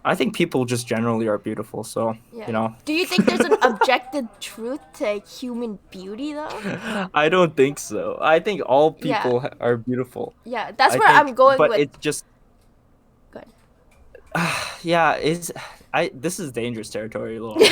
I think people just generally are beautiful. So Yeah. Do you think there's an objective truth to human beauty though? I don't think so. I think all Yeah. people are beautiful. Yeah. That's I where I'm think, going but with. it's just Good. yeah. Is I this is dangerous territory, Lowell. No,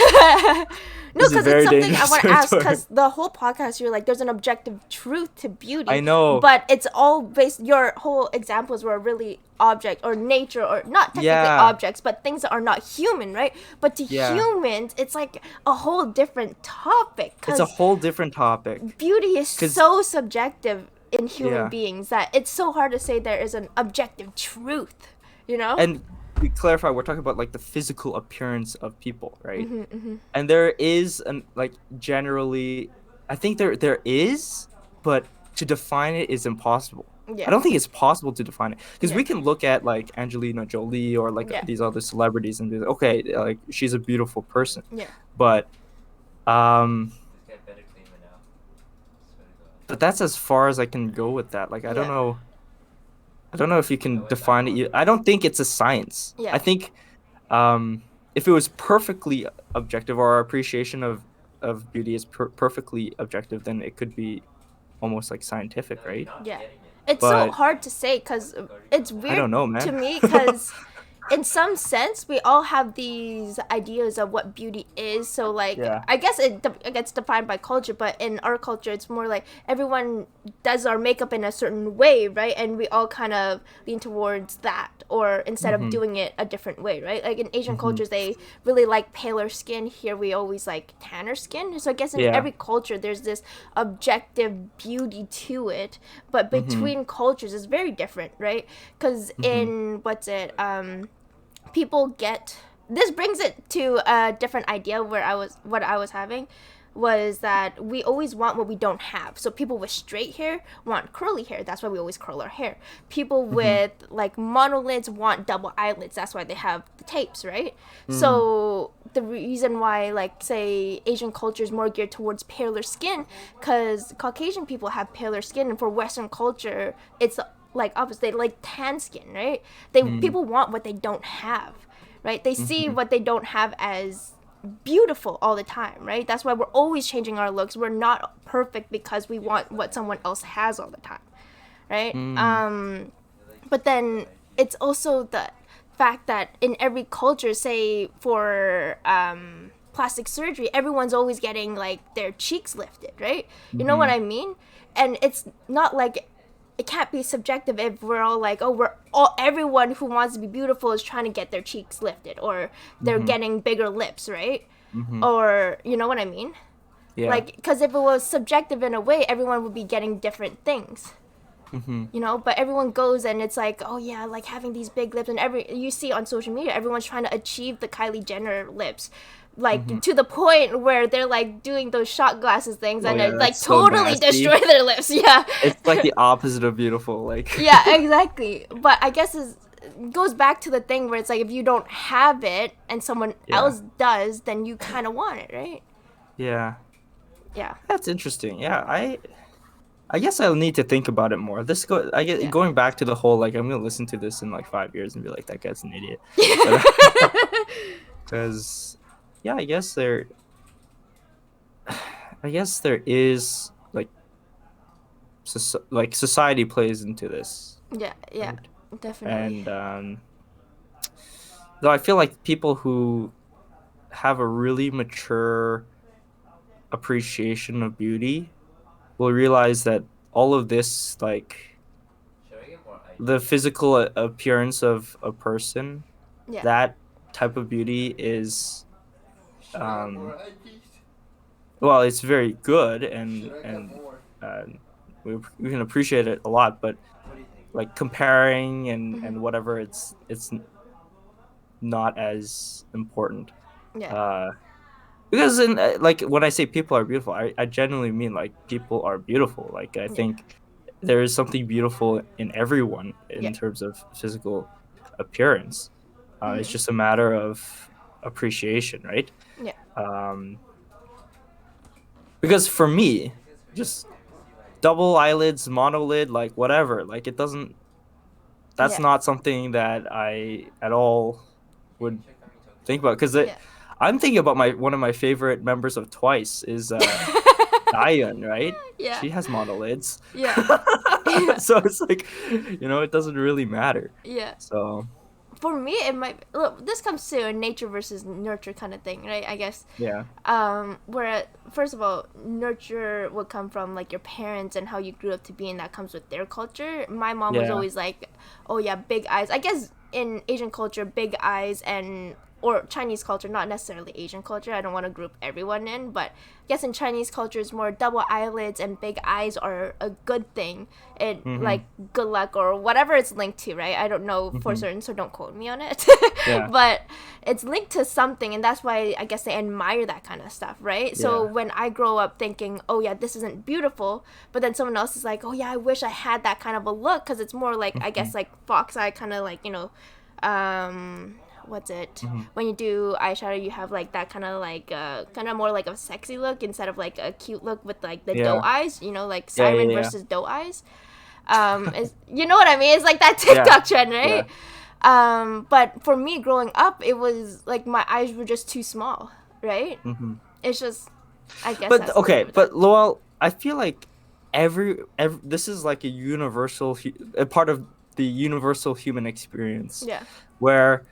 This is because it's very something I dangerous want to ask. territory. Because the whole podcast, you're like, there's an objective truth to beauty, I know. but it's all based. Your whole examples were really object or nature, or not technically Yeah. objects, but things that are not human, right? But to Yeah. humans, it's like a whole different topic. It's a Because whole different topic. beauty is 'Cause- so subjective in human Yeah. beings that it's so hard to say there is an objective truth. You know? And we clarify, we're talking about like the physical appearance of people, right? Mm-hmm. And there is an like generally, I think there is, but to define it is impossible. Yeah. I don't think it's possible to define it because Yeah. we can look at like Angelina Jolie or like Yeah. these other celebrities and be like, okay, like she's a beautiful person, Yeah. but but that's as far as I can go with that. Like I don't Yeah. know. I don't know if you can define it. I don't think it's a science. Yeah. I think if it was perfectly objective, or our appreciation of beauty is perfectly objective, then it could be almost like scientific, right? Yeah. It's so But- hard to say because it's weird don't know, man. to me because in some sense we all have these ideas of what beauty is. So like Yeah. I guess it gets defined by culture, but in our culture it's more like everyone does our makeup in a certain way, right? And we all kind of lean towards that, or instead of doing it a different way, right? Like in Asian cultures they really like paler skin. Here we always like tanner skin. So I guess in Yeah. every culture there's this objective beauty to it, but between cultures it's very different, right? Because in people get, this brings it to a different idea where what I was having was that we always want what we don't have. So people with straight hair want curly hair. That's why we always curl our hair. People with like monolids want double eyelids. That's why they have the tapes, right? So the reason why like say Asian culture is more geared towards paler skin, because Caucasian people have paler skin, and for Western culture it's like opposite. They like tan skin, right? People want what they don't have, right? They see what they don't have as beautiful all the time, right? That's why we're always changing our looks. We're not perfect because we want what someone else has all the time, right? But then it's also the fact that in every culture, say for plastic surgery, everyone's always getting like their cheeks lifted, right? You know what I mean? And it's not like it can't be subjective if we're all like, oh, everyone who wants to be beautiful is trying to get their cheeks lifted, or they're getting bigger lips, right? Or you know what I mean? Yeah. Like, because if it was subjective in a way, everyone would be getting different things. You know, but everyone goes and it's like, oh yeah, like having these big lips, and you see on social media, everyone's trying to achieve the Kylie Jenner lips, like to the point where they're like doing those shot glasses things, and yeah, it like that's so totally nasty. destroy their lips. Yeah. It's like the opposite of beautiful. Like Yeah, exactly. But I guess it goes back to the thing where it's like if you don't have it and someone else does, then you kind of want it, right? yeah. Yeah. That's interesting. Yeah, I guess I'll need to think about it more. Yeah. Going back to the whole like I'm gonna listen to this in like 5 years and be like that guy's an idiot. Because yeah, I guess there is like society plays into this, Yeah, yeah, definitely. and though I feel like people who have a really mature appreciation of beauty will realize that all of this, like the physical appearance of a person, Yeah. that type of beauty is well, it's very good, and we can appreciate it a lot, but like comparing and whatever, it's not as important. Yeah. Because in like when I say people are beautiful, I genuinely mean like people are beautiful. Like I think there is something beautiful in everyone in terms of physical appearance. It's just a matter of appreciation, right? Yeah. Because for me, just double eyelids, monolid, like whatever, like it doesn't That's Yeah. not something that I at all would think about because Yeah. I'm thinking about one of my favorite members of Twice is Diane, right? Yeah. She has monolids. Yeah. Yeah. So it's like, it doesn't really matter. Yeah. So, For me, it might look. This comes to a nature versus nurture kind of thing, right? I guess. yeah. Where first of all, nurture would come from like your parents and how you grew up to be, and that comes with their culture. My mom was Yeah. always like, "Oh yeah, big eyes." I guess in Asian culture, big eyes and or Chinese culture, not necessarily Asian culture. I don't want to group everyone in, but I guess in Chinese culture, it's more double eyelids and big eyes are a good thing. It like good luck or whatever it's linked to, right? I don't know for certain, so don't quote me on it. Yeah. But it's linked to something, and that's why I guess they admire that kind of stuff, right? So Yeah. when I grow up thinking, oh yeah, this isn't beautiful, but then someone else is like, oh yeah, I wish I had that kind of a look, because it's more like I guess like fox eye, kind of like what's it when you do eyeshadow, you have like that kind of like kind of more like a sexy look instead of like a cute look with like the doe Yeah. eyes, like Yeah, siren yeah. versus doe eyes. You know what I mean? It's like that TikTok trend, right? But for me growing up, it was like my eyes were just too small, right? It's just, I guess. But that's the okay, thing with but Lowell, I feel like every this is like a a part of the universal human experience. that. Yeah. Where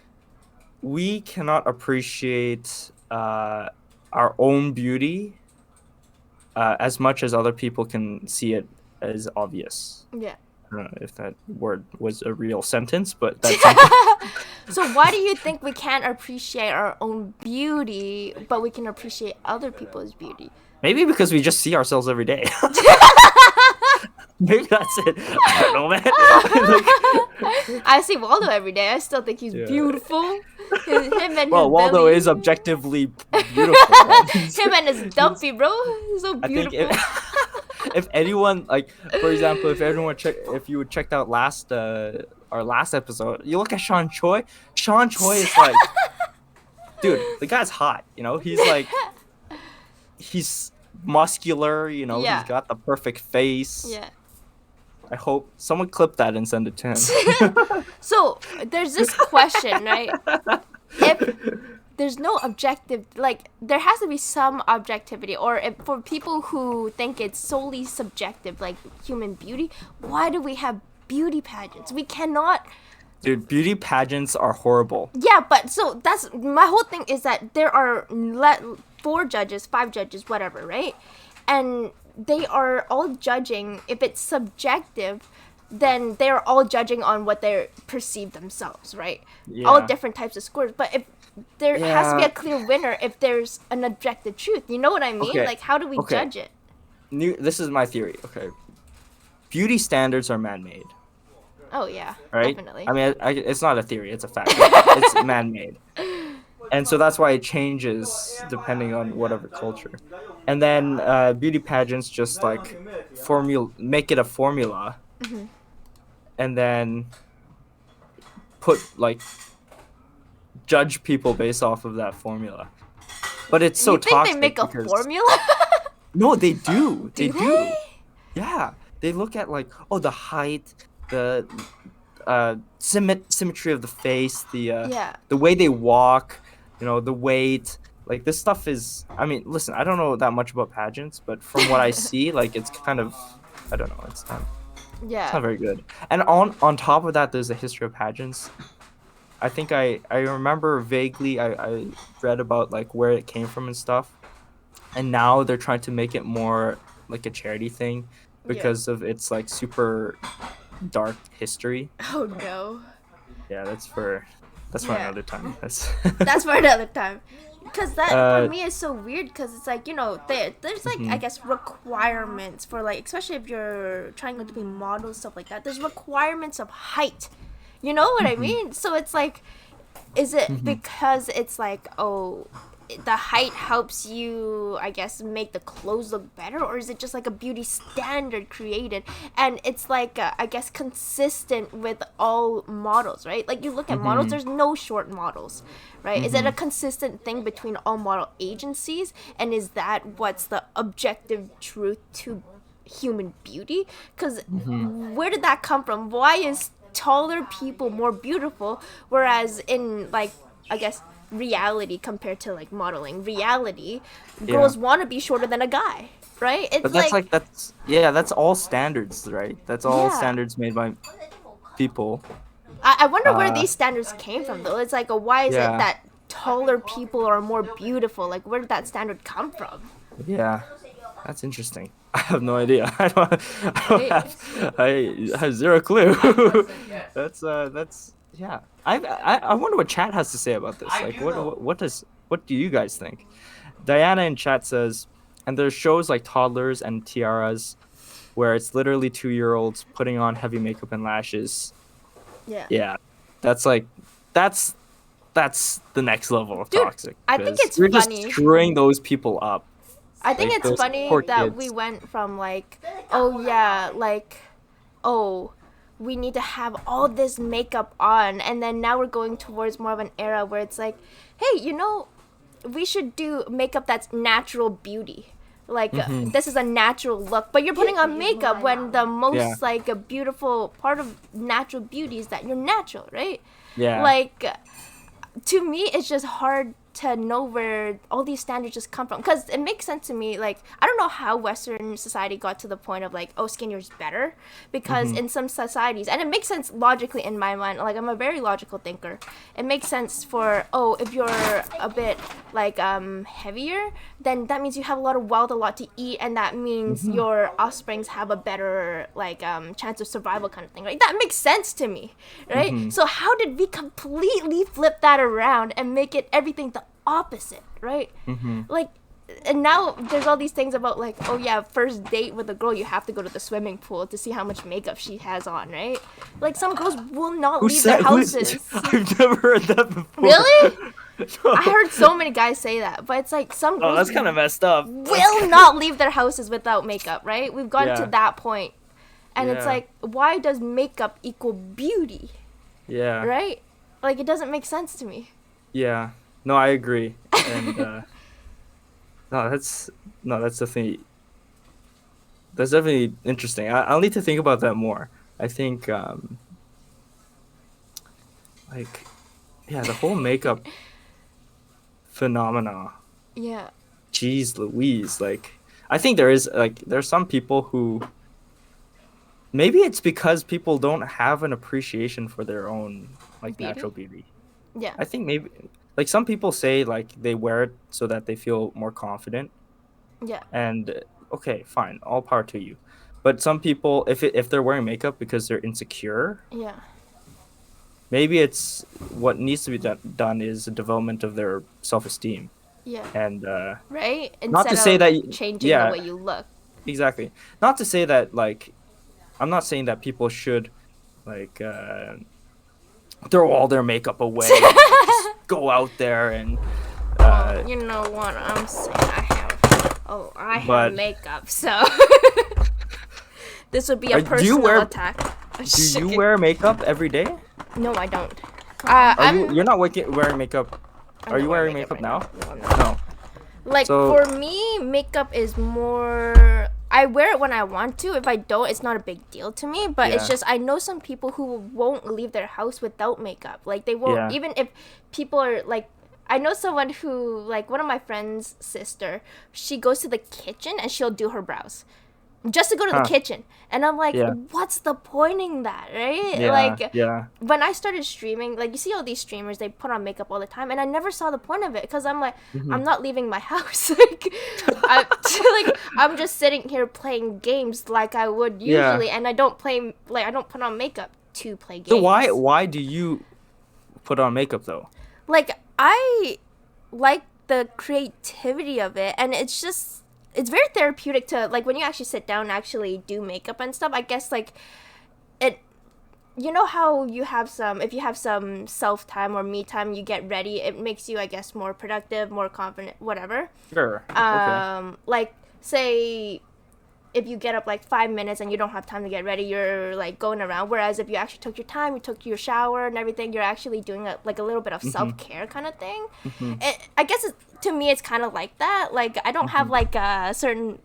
we cannot appreciate our own beauty as much as other people can see it as obvious. Yeah. I don't know if that word was a real sentence, but that's something. So why do you think we can't appreciate our own beauty, but we can appreciate other people's beauty? Maybe because we just see ourselves every day. Maybe that's it. I don't know, man. I see Waldo every day. I still think he's Yeah. beautiful. Him and Well, his Waldo belly. is objectively beautiful. Him and his dumpy, bro. He's so I think beautiful. if anyone, like, for example, if you checked out our last episode, you look at Sean Choi. Sean Choi is like, dude, the guy's hot. He's muscular. Yeah. He's got the perfect face. Yeah. I hope someone clip that and send it to him. So there's this question, right? If there's no objective, like there has to be some objectivity, or if for people who think it's solely subjective, like human beauty, why do we have beauty pageants? We cannot. Dude, beauty pageants are horrible. Yeah, but so that's my whole thing is that there are 4 judges, 5 judges, whatever, right? And they are all judging. If it's subjective, then they're all judging on what they perceive themselves, right? All Yeah. different types of scores. But if there has to be Yeah. a clear winner, if there's an objective truth, you know what I mean? Okay, Like, how do we okay. judge it? This is my theory. Okay, beauty standards are man-made, Oh yeah, right? definitely. I mean, it's not a theory; it's a fact. It's man-made, and so that's why it changes depending on whatever culture. And then beauty pageants just like make it a formula, and then put like judge people based off of that formula. But it's so you think toxic they make a because- formula? No, they do. They do. they? Yeah, they look at like the height, the symmetry of the face, Yeah. the way they walk, the weight. Like this stuff is. I mean, listen, I don't know that much about pageants, but from what I see, like it's kind of, I don't know, it's not Yeah. very good. And on top of that, there's a history of pageants. I think I remember vaguely I read about like where it came from and stuff, and now they're trying to make it more like a charity thing because of its like super dark history. Oh no. Yeah, that's for Yeah. another time. That's That's for another time. Because that Uh, for me is so weird. Because it's like there's like I guess requirements for like, especially if you're trying to be models, stuff like that. There's requirements of height. You know what I mean? So it's like, is it because it's like, oh, the height helps you, I guess, make the clothes look better, or is it just like a beauty standard created, and it's like I guess consistent with all models, right? Like you look at models, there's no short models, right? Is it a consistent thing between all model agencies, and is that what's the objective truth to human beauty? Because where did that come from? Why is taller people more beautiful, whereas in like I guess reality compared to like modeling reality, girls want to be shorter than a guy, right? It's But that's like that's all standards, right? That's all yeah. standards made by people. I wonder where Uh, these standards came from though. It's like why is it yeah, that taller people are more beautiful? Like where did that standard come from? yeah, that's interesting. I have no idea. Right? I have zero clue. That's yeah. I wonder what chat has to say about this. Like, what do you guys think? Diana in chat says, and there's shows like Toddlers and Tiaras, where it's literally 2-year-olds putting on heavy makeup and lashes. Yeah. Yeah, that's like that's that's the next level of Dude, toxic. I think 'Cause it's you're just funny. screwing those people up. I think Like it's those funny poor that we kids. went from like, oh yeah, like, oh, we need to have all this makeup on, and then now we're going towards more of an era where it's like, hey, we should do makeup that's natural beauty. Like this is a natural look, but you're putting on makeup when the most Yeah. like a beautiful part of natural beauty is that you're natural, right? Yeah. Like to me it's just hard to know where all these standards just come from because it makes sense to me. Like I don't know how Western society got to the point of like, oh, skinnier is better, because in some societies, and it makes sense logically in my mind, like I'm a very logical thinker, it makes sense for, oh, if you're a bit like heavier, then that means you have a lot of wealth, a lot to eat, and that means your offsprings have a better like chance of survival, kind of thing, right? That makes sense to me, right? So how did we completely flip that around and make it everything the opposite, right? Like, and now there's all these things about like, oh yeah, first date with a girl, you have to go to the swimming pool to see how much makeup she has on, right? Like some girls will not leave their houses. I've never heard that before. Really? No. I heard so many guys say that, but it's like some Oh, girls that's kind of messed up. will not leave their houses without makeup, right? We've gotten Yeah. to that point. And it's Yeah. like, why does makeup equal beauty, Yeah. right? Like it doesn't make sense to me. Yeah. No, I agree. And that's definitely interesting. I'll need to think about that more. I think like yeah, the whole makeup phenomena. Yeah. Jeez Louise, like I think there's some people who maybe it's because people don't have an appreciation for their own like Beauty? natural beauty. Yeah. I think maybe like some people say like they wear it so that they feel more confident, Yeah. and okay, fine, all power to you. But some people, if they're wearing makeup because they're insecure, Yeah. maybe it's what needs to be done is the development of their self-esteem. Yeah. And Right? Instead not to say of that changing yeah, the way you look. exactly. Not to say that like I'm not saying that people should like throw all their makeup away and just go out there and You know what I'm saying? I But- have makeup, so this would be a Do you personal wear- attack. do you wear makeup every day? No, I don't. You're not wearing makeup. I'm Are not you wearing makeup right now? No, I'm not. No. Like So- for me, makeup is more. I wear it when I want to. If I don't, it's not a big deal to me. But it's Yeah. just I know some people who won't leave their house without makeup. Like they won't, Yeah. even if people are like. I know someone who, like, one of my friend's sister, she goes to the kitchen and she'll do her brows just to go to the Huh. kitchen. And I'm like, Yeah. what's the point in that, right? Yeah. Like, yeah. when I started streaming, like you see all these streamers, they put on makeup all the time, and I never saw the point of it because I'm like, I'm not leaving my house. I'm just sitting here playing games like I would Yeah. usually, and I don't put on makeup to play games. So why do you put on makeup though? Like I like the creativity of it, and it's very therapeutic to like when you actually sit down and actually do makeup and stuff. I guess like it, you know how you have some, if you have some self time or me time, you get ready, it makes you, I guess, more productive, more confident, whatever. Sure. Okay. Like say if you get up like 5 minutes and you don't have time to get ready, you're like going around. Whereas if you actually took your time, you took your shower and everything, you're actually doing a little bit of self-care kind of thing. I guess to me it's kind of like that. Like I don't have like a certain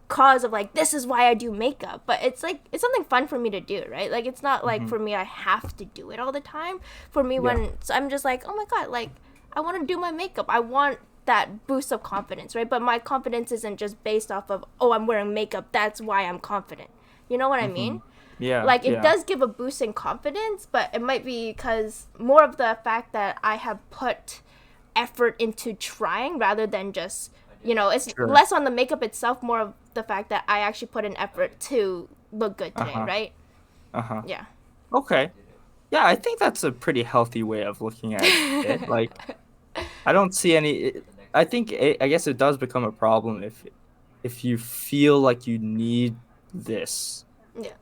cause of like this is why I do makeup, but it's like it's something fun for me to do, right? Like it's not like for me I have to do it all the time. For me, when so I'm just like, oh my god, like I want to do my makeup. I want that boost of confidence, right? But my confidence isn't just based off of, oh, I'm wearing makeup, that's why I'm confident. You know what I mean? Yeah. Like it does give a boost in confidence, but it might be because more of the fact that I have put effort into trying rather than just, you know, it's less on the makeup itself, more of the fact that I actually put an effort to look good today, right? Yeah. Okay. Yeah, I think that's a pretty healthy way of looking at it. Like, I don't see any. I think I guess it does become a problem if you feel like you need this Yeah.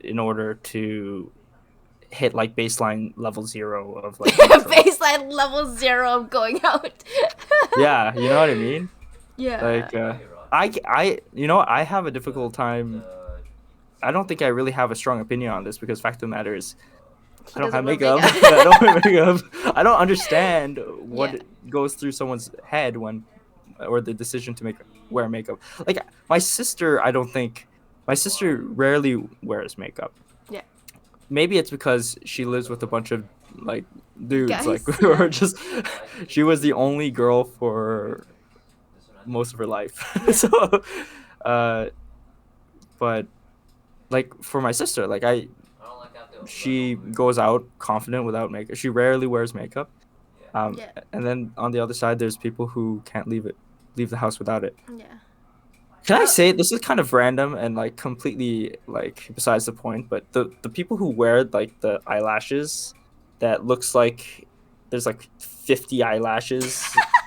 in order to hit like baseline level 0 of like neutral. Baseline level 0 of going out. Yeah, you know what I mean? Yeah. Like, I have a difficult time. I don't think I really have a strong opinion on this because fact of the matter is, I don't have makeup. I don't have makeup. I don't understand what goes through someone's head or the decision to wear makeup. Like my sister, my sister rarely wears makeup. Yeah. Maybe it's because she lives with a bunch of like dudes, guys, like or just she was the only girl for most of her life. So, but like for my sister, like she goes out confident without makeup. She rarely wears makeup. And then on the other side, there's people who can't leave the house without it. Yeah. Can I say this is kind of random and like completely like besides the point, but the people who wear like the eyelashes that looks like there's like 50 eyelashes,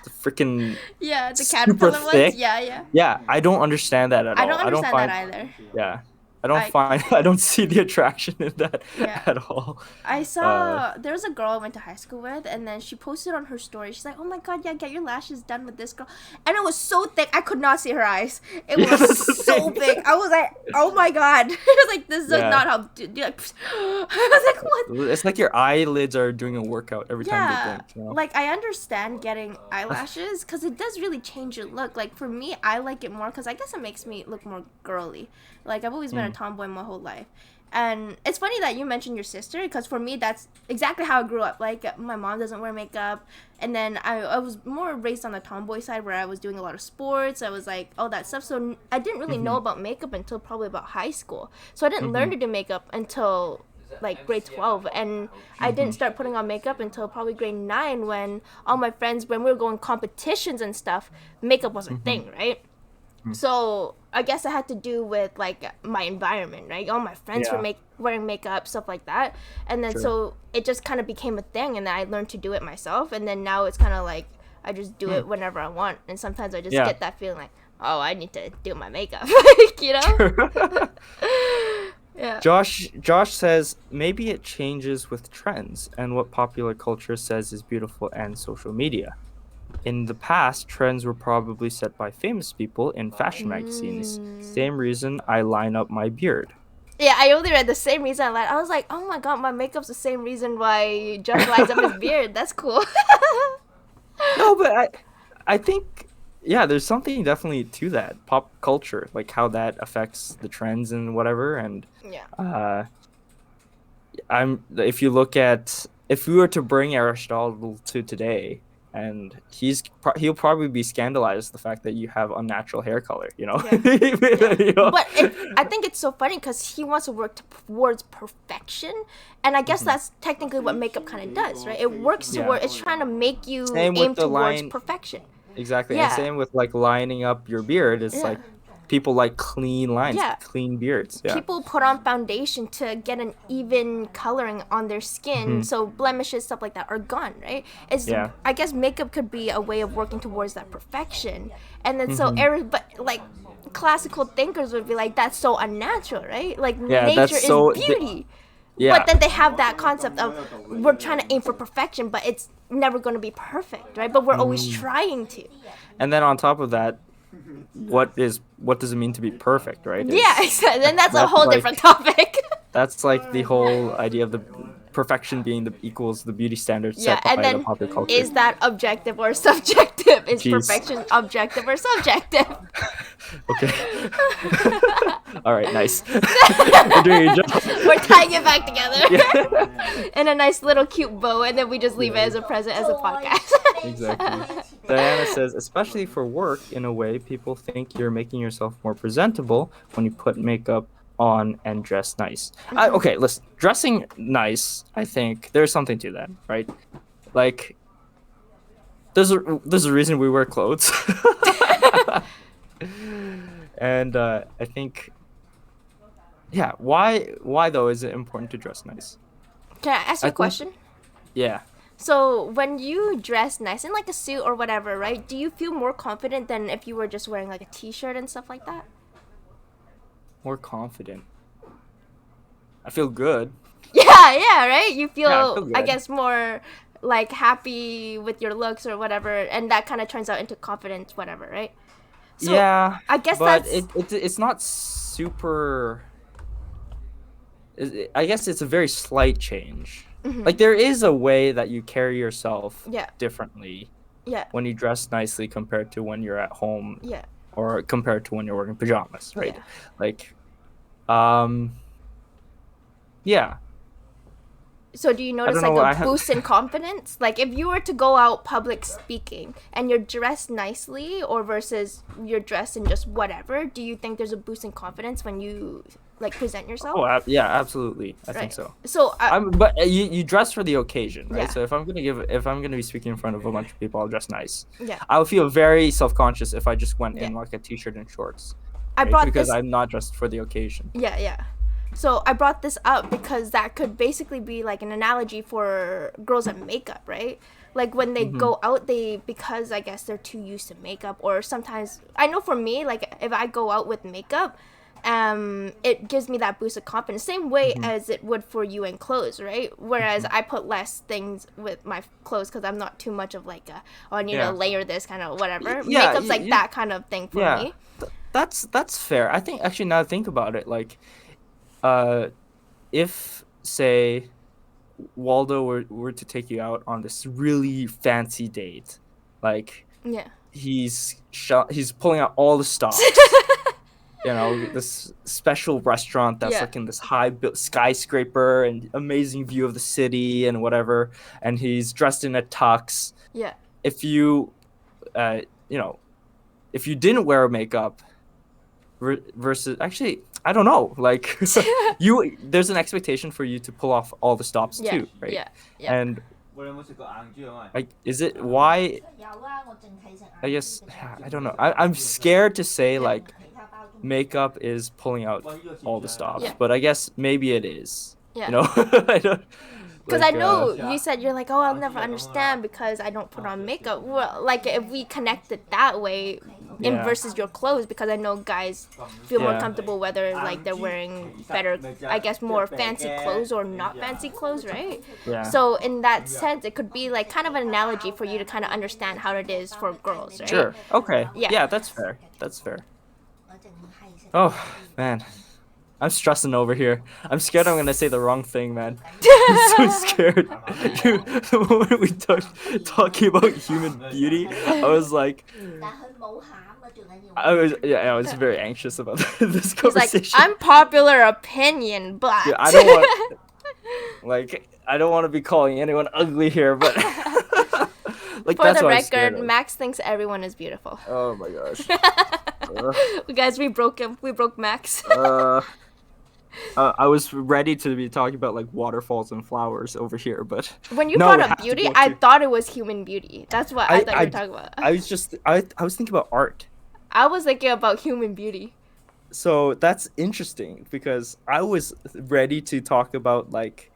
the freaking the caterpillar thick. ones. Yeah. Yeah, I don't understand that at all. I don't understand that either. Yeah. I don't see the attraction in that at all. I saw there was a girl I went to high school with, and then she posted on her story. She's like, "Oh my god, yeah, get your lashes done with this girl," and it was so thick I could not see her eyes. It was so big. I was like, "Oh my god!" I was like, "This is not how." I was like, "What?" It's like your eyelids are doing a workout every time they blink. You know? Like I understand getting eyelashes because it does really change your look. Like for me, I like it more because I guess it makes me look more girly. Like I've always been a tomboy my whole life. And it's funny that you mentioned your sister because for me that's exactly how I grew up. Like my mom doesn't wear makeup, and then I was more raised on the tomboy side where I was doing a lot of sports. I was like all that stuff. So I didn't really know about makeup until probably about high school. So I didn't learn to do makeup until like grade 12, and I didn't start putting on makeup until probably grade 9 when all my friends, when we were going competitions and stuff, makeup was a thing, right? So I guess it had to do with like my environment, right? All my friends were wearing makeup, stuff like that, and then so it just kind of became a thing, and then I learned to do it myself, and then now it's kind of like I just do it whenever I want, and sometimes I just get that feeling like, oh, I need to do my makeup, like, you know? Yeah. Josh says maybe it changes with trends and what popular culture says is beautiful and social media. In the past, trends were probably set by famous people in fashion magazines. Same reason I line up my beard. Yeah, I only read the same reason I was like, oh my god, my makeup's the same reason why Josh lines up his beard. That's cool. No, but I think, yeah, there's something definitely to that. Pop culture, like how that affects the trends and whatever. And if we were to bring Aristotle to today, and he'll probably be scandalized the fact that you have unnatural hair color, you know. You know? But I think it's so funny because he wants to work towards perfection, and I guess that's technically what makeup kind of does, right? It works toward it's trying to make you aim towards perfection. Exactly, and same with like lining up your beard. It's like people like clean lines, clean beards. Yeah. People put on foundation to get an even coloring on their skin, so blemishes, stuff like that, are gone, right? I guess makeup could be a way of working towards that perfection, and then but like classical thinkers would be like, that's so unnatural, right? Like nature is beauty. But then they have that concept of we're trying to aim for perfection, but it's never going to be perfect, right? But we're always trying to. And then on top of that, what does it mean to be perfect, right? Exactly. And that's a whole different topic. That's like the whole idea of the perfection being equals the beauty standard Yeah, set by and the then popular culture. is that objective or subjective? Is Jeez. perfection objective or subjective? Okay. All right, nice. We're doing a job. We're tying it back together Yeah. in a nice little cute bow, and then we just leave it as a present as a podcast. Exactly. Diana says, especially for work, in a way, people think you're making yourself more presentable when you put makeup on and dress nice. Okay, listen, dressing nice, I think there's something to that, right? Like, there's a reason we wear clothes. And I think, yeah, why though is it important to dress nice? Can I ask you a question? Yeah. So when you dress nice in like a suit or whatever, right? Do you feel more confident than if you were just wearing like a t-shirt and stuff like that? More confident. I feel good. Yeah, right? You feel, Yeah, I feel I good. guess, more like happy with your looks or whatever, and that kind of turns out into confidence, whatever, right? So Yeah, I guess but that's it's not super. I guess it's a very slight change. Like there is a way that you carry yourself yeah, differently yeah, when you dress nicely compared to when you're at home yeah, or compared to when you're wearing pajamas, right? yeah. Like, yeah. So do you notice know, like I a have- boost in confidence? Like if you were to go out public speaking and you're dressed nicely or versus you're dressed in just whatever, do you think there's a boost in confidence when you like present yourself? Oh, yeah, absolutely. I think Right. so. So But you dress for the occasion, right? Yeah. So if I'm gonna be speaking in front of a bunch of people, I'll dress nice. yeah, I'll feel very self-conscious if I just went in Yeah. like a t-shirt and shorts. I right? brought Because this. I'm not dressed for the occasion. Yeah. So I brought this up because that could basically be like an analogy for girls in makeup, right? Like when they go out, because I guess they're too used to makeup, or sometimes I know for me, like if I go out with makeup, it gives me that boost of confidence. Same way as it would for you in clothes, right? Whereas I put less things with my clothes because I'm not too much of like I need Yeah. to layer this kind of whatever. Yeah, Makeup's like that kind of thing for Yeah. me. That's fair. I think actually now that I think about it, like, if say Waldo were to take you out on this really fancy date, like Yeah. he's pulling out all the stops. You know, this special restaurant that's Yeah. like in this high built skyscraper and amazing view of the city and whatever, and he's dressed in a tux. Yeah. If you, if you didn't wear makeup, versus actually, I don't know, like there's an expectation for you to pull off all the stops Yeah. too, right? Yeah. Yeah. And like, is it why? I guess I don't know. I'm scared to say like makeup is pulling out all the stops, Yeah. but I guess maybe it is. Yeah. You know, I don't. Because like, I know you said you're like, oh, I'll never understand because I don't put on makeup. Well, like if we connect it that way, in Yeah. versus your clothes, because I know guys feel more Yeah. comfortable whether like they're wearing better, I guess, more fancy clothes or not fancy clothes, right? Yeah. So in that sense, it could be like kind of an analogy for you to kind of understand how it is for girls, right? Sure. Okay. Yeah. Yeah, that's fair. That's fair. Oh man, I'm stressing over here. I'm scared I'm gonna say the wrong thing, man. I'm so scared. Dude, the moment we talking about human beauty, I was like, I was very anxious about this He's like, conversation. unpopular opinion, but Yeah, I don't want, I don't want to be calling anyone ugly here, but like for that's the what I'm scared record, of. Max thinks everyone is beautiful. Oh my gosh. Guys, we broke him. We broke Max. I was ready to be talking about like waterfalls and flowers over here, but When you No, brought we up have to beauty, go I to- thought it was human beauty. That's what I thought you were talking about. I was thinking about art. I was thinking about human beauty. So that's interesting because I was ready to talk about like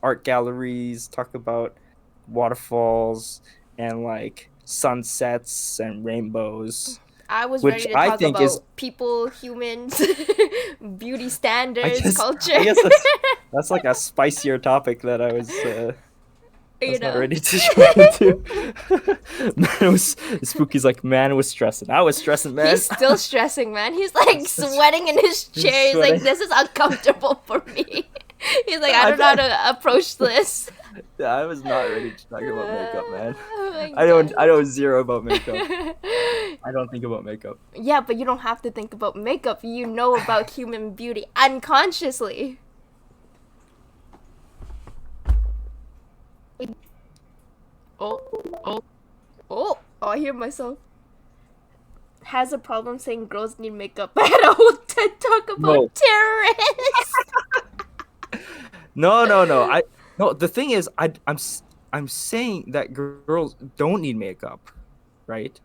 art galleries, talk about waterfalls and like sunsets and rainbows. I was Which ready to I talk think about is- people, humans, beauty standards, I culture. guess that's like a spicier topic that I was You not know. ready to jump into. Man was Spooky's like, man was stressing. I was stressing, man. He's still stressing, man. He's like sweating in his chair. He's like, sweating. this is uncomfortable for me. He's like, I don't know how to approach this. Yeah, I was not ready to talk about makeup, man. Oh my I God. know zero about makeup. I don't think about makeup. Yeah, but you don't have to think about makeup. You know about human beauty unconsciously. Oh, I hear myself. Has a problem saying girls need makeup. I had a whole TED talk about No. terrorists. No. No. The thing is, I'm saying that girls don't need makeup, right?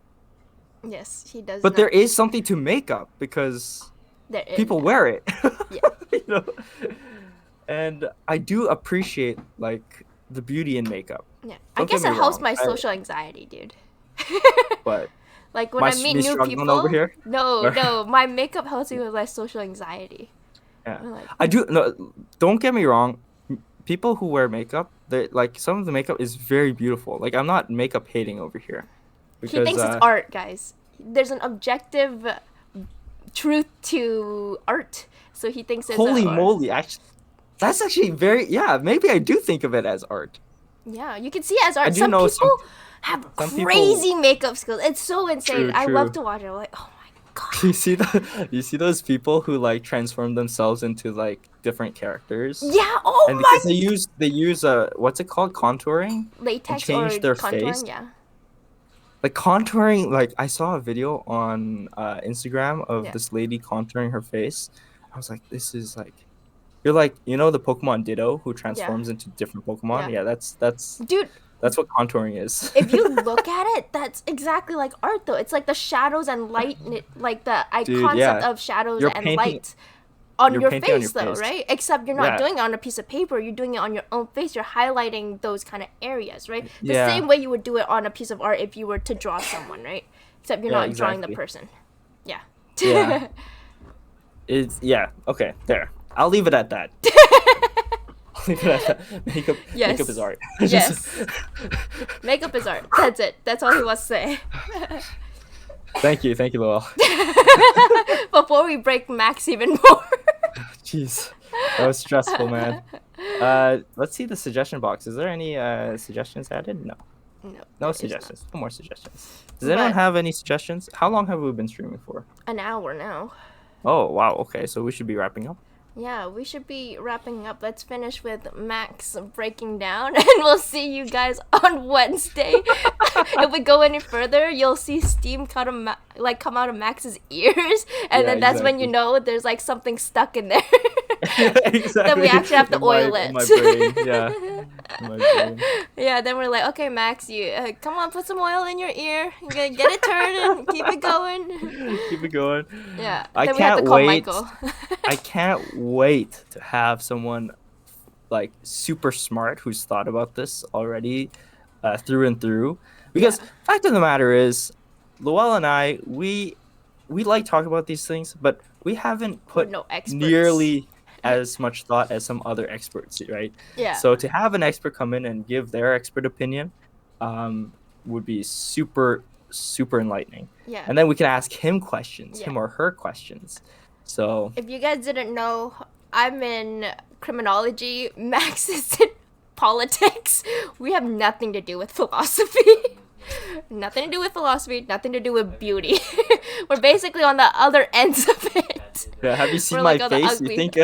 Yes, he does. But not. there is something to makeup because There is. people wear it. Yeah. You know? And I do appreciate like the beauty in makeup, Yeah, I Don't guess get it me helps wrong, my I- social anxiety, dude. but Like when My I s- meet me new struggling people. over here? No, my makeup helps me with my social anxiety. yeah. I'm like, I do no. Don't get me wrong. People who wear makeup, they like some of the makeup is very beautiful. Like I'm not makeup hating over here, he because thinks it's art, guys. There's an objective truth to art, so he thinks it's holy art. moly, actually, that's actually very Maybe I do think of it as art. Yeah, you can see it as art. do Some know people some- have some people- crazy makeup skills. It's so insane. True, I love true. to watch it. I'm like, oh my god. You see those people who like transform themselves into like different characters. Yeah. Oh And my. because they use what's it called, contouring, Latex change or their contouring. face. Yeah. like contouring. Like I saw a video on Instagram of Yeah. this lady contouring her face. I was like, this is like, you're like, the Pokemon Ditto who transforms into different Pokemon. Yeah. Yeah, that's Dude, what contouring is. if you look at it, that's exactly like art, though. It's like the shadows and light, like the Dude, concept yeah. of shadows You're and painting- light on you're your painting on face, your though, face. right? Except you're not Yeah. doing it on a piece of paper. You're doing it on your own face. You're highlighting those kind of areas, right? The Yeah. same way you would do it on a piece of art if you were to draw someone, right? Except you're Yeah, not drawing the exactly. person. Yeah. Yeah. Okay, there. I'll leave it at that. I'll leave it at that. Makeup Yes. is art. Yes. Makeup is art. That's it. That's all he wants to say. Thank you, Lowell. Before we break Max even more. Jeez, that was stressful, man. Let's see the suggestion box. Is there any suggestions added? No No. there is suggestions. No more suggestions. Does anyone But- have any suggestions? How long have we been streaming for? not. An hour now. Oh wow. Okay, so we should be wrapping up. Yeah, we should be wrapping up. Let's finish with Max breaking down, and we'll see you guys on Wednesday. If we go any further, you'll see steam come out of Max's ears, and Yeah, then that's when you exactly. know there's like something stuck in there. Exactly. Then we actually have to In my- oil in it. my brain, yeah. In my brain. Yeah, then we're like, okay, Max, you come on, put some oil in your ear. You gotta get it turning, keep it going. Keep it going. Yeah, I then we have to can't call wait. Michael. I can't wait to have someone like super smart who's thought about this already through and through. Because fact of the matter is, Lowell and I, we like talking about these things, but we haven't We're put no experts. nearly as much thought as some other experts, right? Yeah. So to have an expert come in and give their expert opinion would be super enlightening. Yeah. And then we can ask him questions, Yeah. him or her questions. So If you guys didn't know, I'm in criminology. Max is in politics. We have nothing to do with philosophy. Nothing to do with philosophy, nothing to do with beauty. We're basically on the other ends of it. yeah, have you seen We're my like on the face? You ugly- think?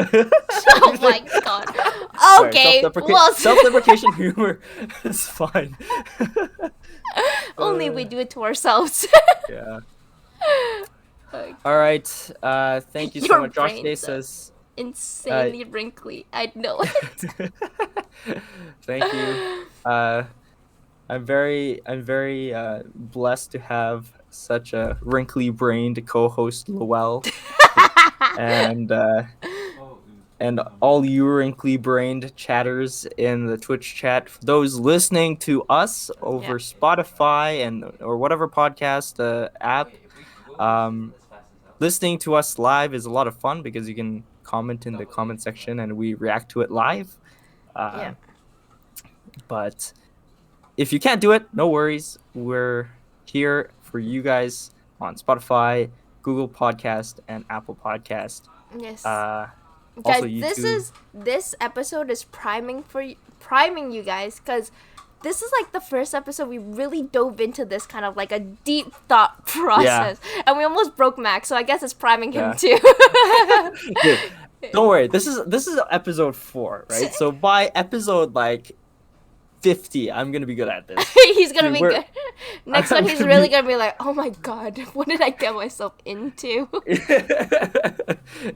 Oh my god. Sorry, Okay, self-depreca- well, self-deprecation humor is fine. only we do it to ourselves. Yeah. Like, All right. Thank you so Your much. Josh brain Day sucks. says, Insanely wrinkly. I know it. "Thank you. I'm very blessed to have such a wrinkly-brained co-host, Lowell, and all you wrinkly-brained chatters in the Twitch chat. For those listening to us over Spotify or whatever podcast app, listening to us live is a lot of fun because you can comment in the comment section and we react to it live. Yeah. But if you can't do it, no worries. We're here for you guys on Spotify, Google Podcast, and Apple Podcast. Yes. Guys, Also YouTube. this episode is priming you guys, because this is like the first episode we really dove into this kind of like a deep thought process, and we almost broke Max, so I guess it's priming him Yeah. too. Dude, don't worry. This is episode 4, right? So by episode like 50, I'm gonna be good at this. He's gonna Dude, be we're- good. Next one, he's gonna really be- gonna be like, oh my god, what did I get myself into?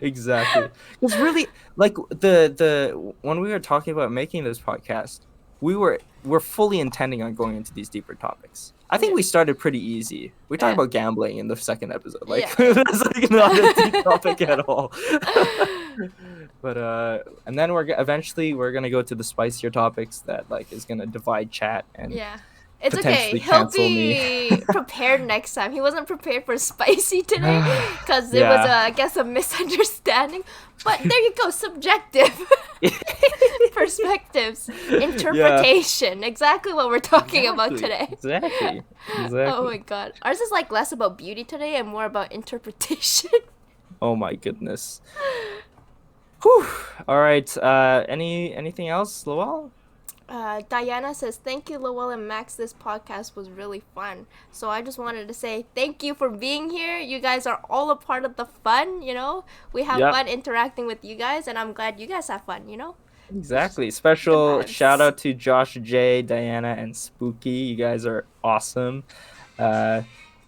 Exactly. It's really like the when we were talking about making this podcast, we're fully intending on going into these deeper topics. I think we started pretty easy. We talked Yeah. about gambling in the second episode. Like Yeah. that's like not a deep topic at all. But and then eventually we're gonna go to the spicier topics that like is gonna divide chat and Yeah. It's okay. Potentially He'll cancel be me. prepared next time. He wasn't prepared for spicy today because it was, Yeah. I guess, a misunderstanding. But there you go, subjective perspectives, interpretation. Exactly what we're talking about today. Exactly. Oh my god. Ours is like less about beauty today and more about interpretation. Oh my goodness. Whew. All right. Anything else, Lowell? Diana says, thank you, Lowell and Max. This podcast was really fun. So I just wanted to say thank you for being here. You guys are all a part of the fun, you know? We have Yep. fun interacting with you guys, and I'm glad you guys have fun, you know? Exactly. Special best. shout out to Josh J, Diana, and Spooky. You guys are awesome.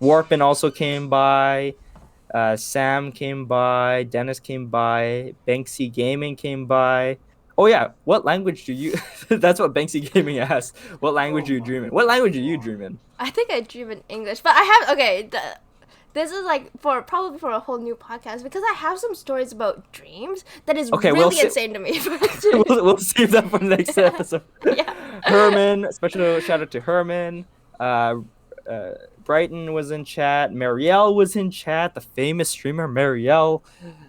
Warpin also came by. Sam came by. Dennis came by. Banksy Gaming came by. Oh yeah, what language do you? That's what Banksy Gaming asked. What language do you dream in? What language do you dream in? I think I dream in English, but I have, okay, this is like probably for a whole new podcast, because I have some stories about dreams that is Okay, really we'll see- insane to me. we'll save that for the next episode. Yeah. Herman, special shout out to Herman. Brighton was in chat. Marielle was in chat. The famous streamer Marielle.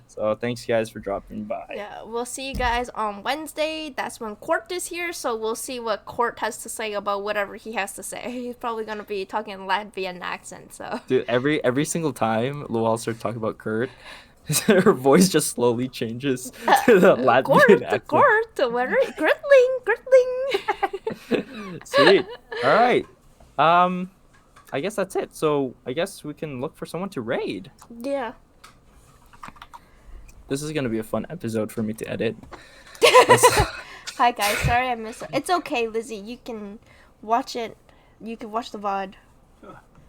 So thanks guys for dropping by. Yeah, we'll see you guys on Wednesday. That's when Court is here, so we'll see what Court has to say about whatever he has to say. He's probably gonna be talking in Latvian accent, so. Dude, every single time Lual starts talking about Kurt, her voice just slowly changes to the Latvian accent. Court, where are Gritling. Sweet. All right. I guess that's it. So I guess we can look for someone to raid. Yeah. This is gonna be a fun episode for me to edit. Hi guys, sorry I missed it. It's okay, Lizzie. You can watch it. You can watch the VOD.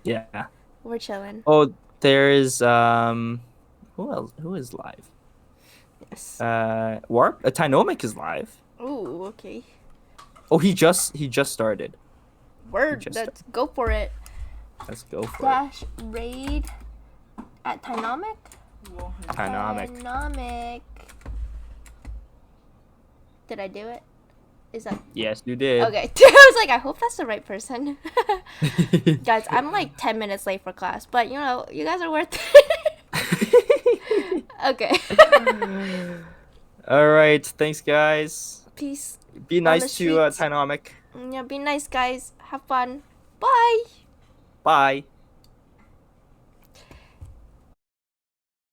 Yeah. We're chilling. Oh, there is who else? Who is live? Yes. Warp. Tynomic is live. Ooh, okay. Oh, he just started. Word. Just- Let's go for it. Let's go for Dash raid at Tynomic. it. Tynomic. Tynomic. Did I do it? Is that Yes, you did. okay? I was like, I hope that's the right person. Guys, I'm like 10 minutes late for class, but you know, you guys are worth it. Okay. All right. Thanks, guys. Peace. Be the nice to streets. Tynomic. Yeah, be nice, guys. Have fun. Bye. Bye.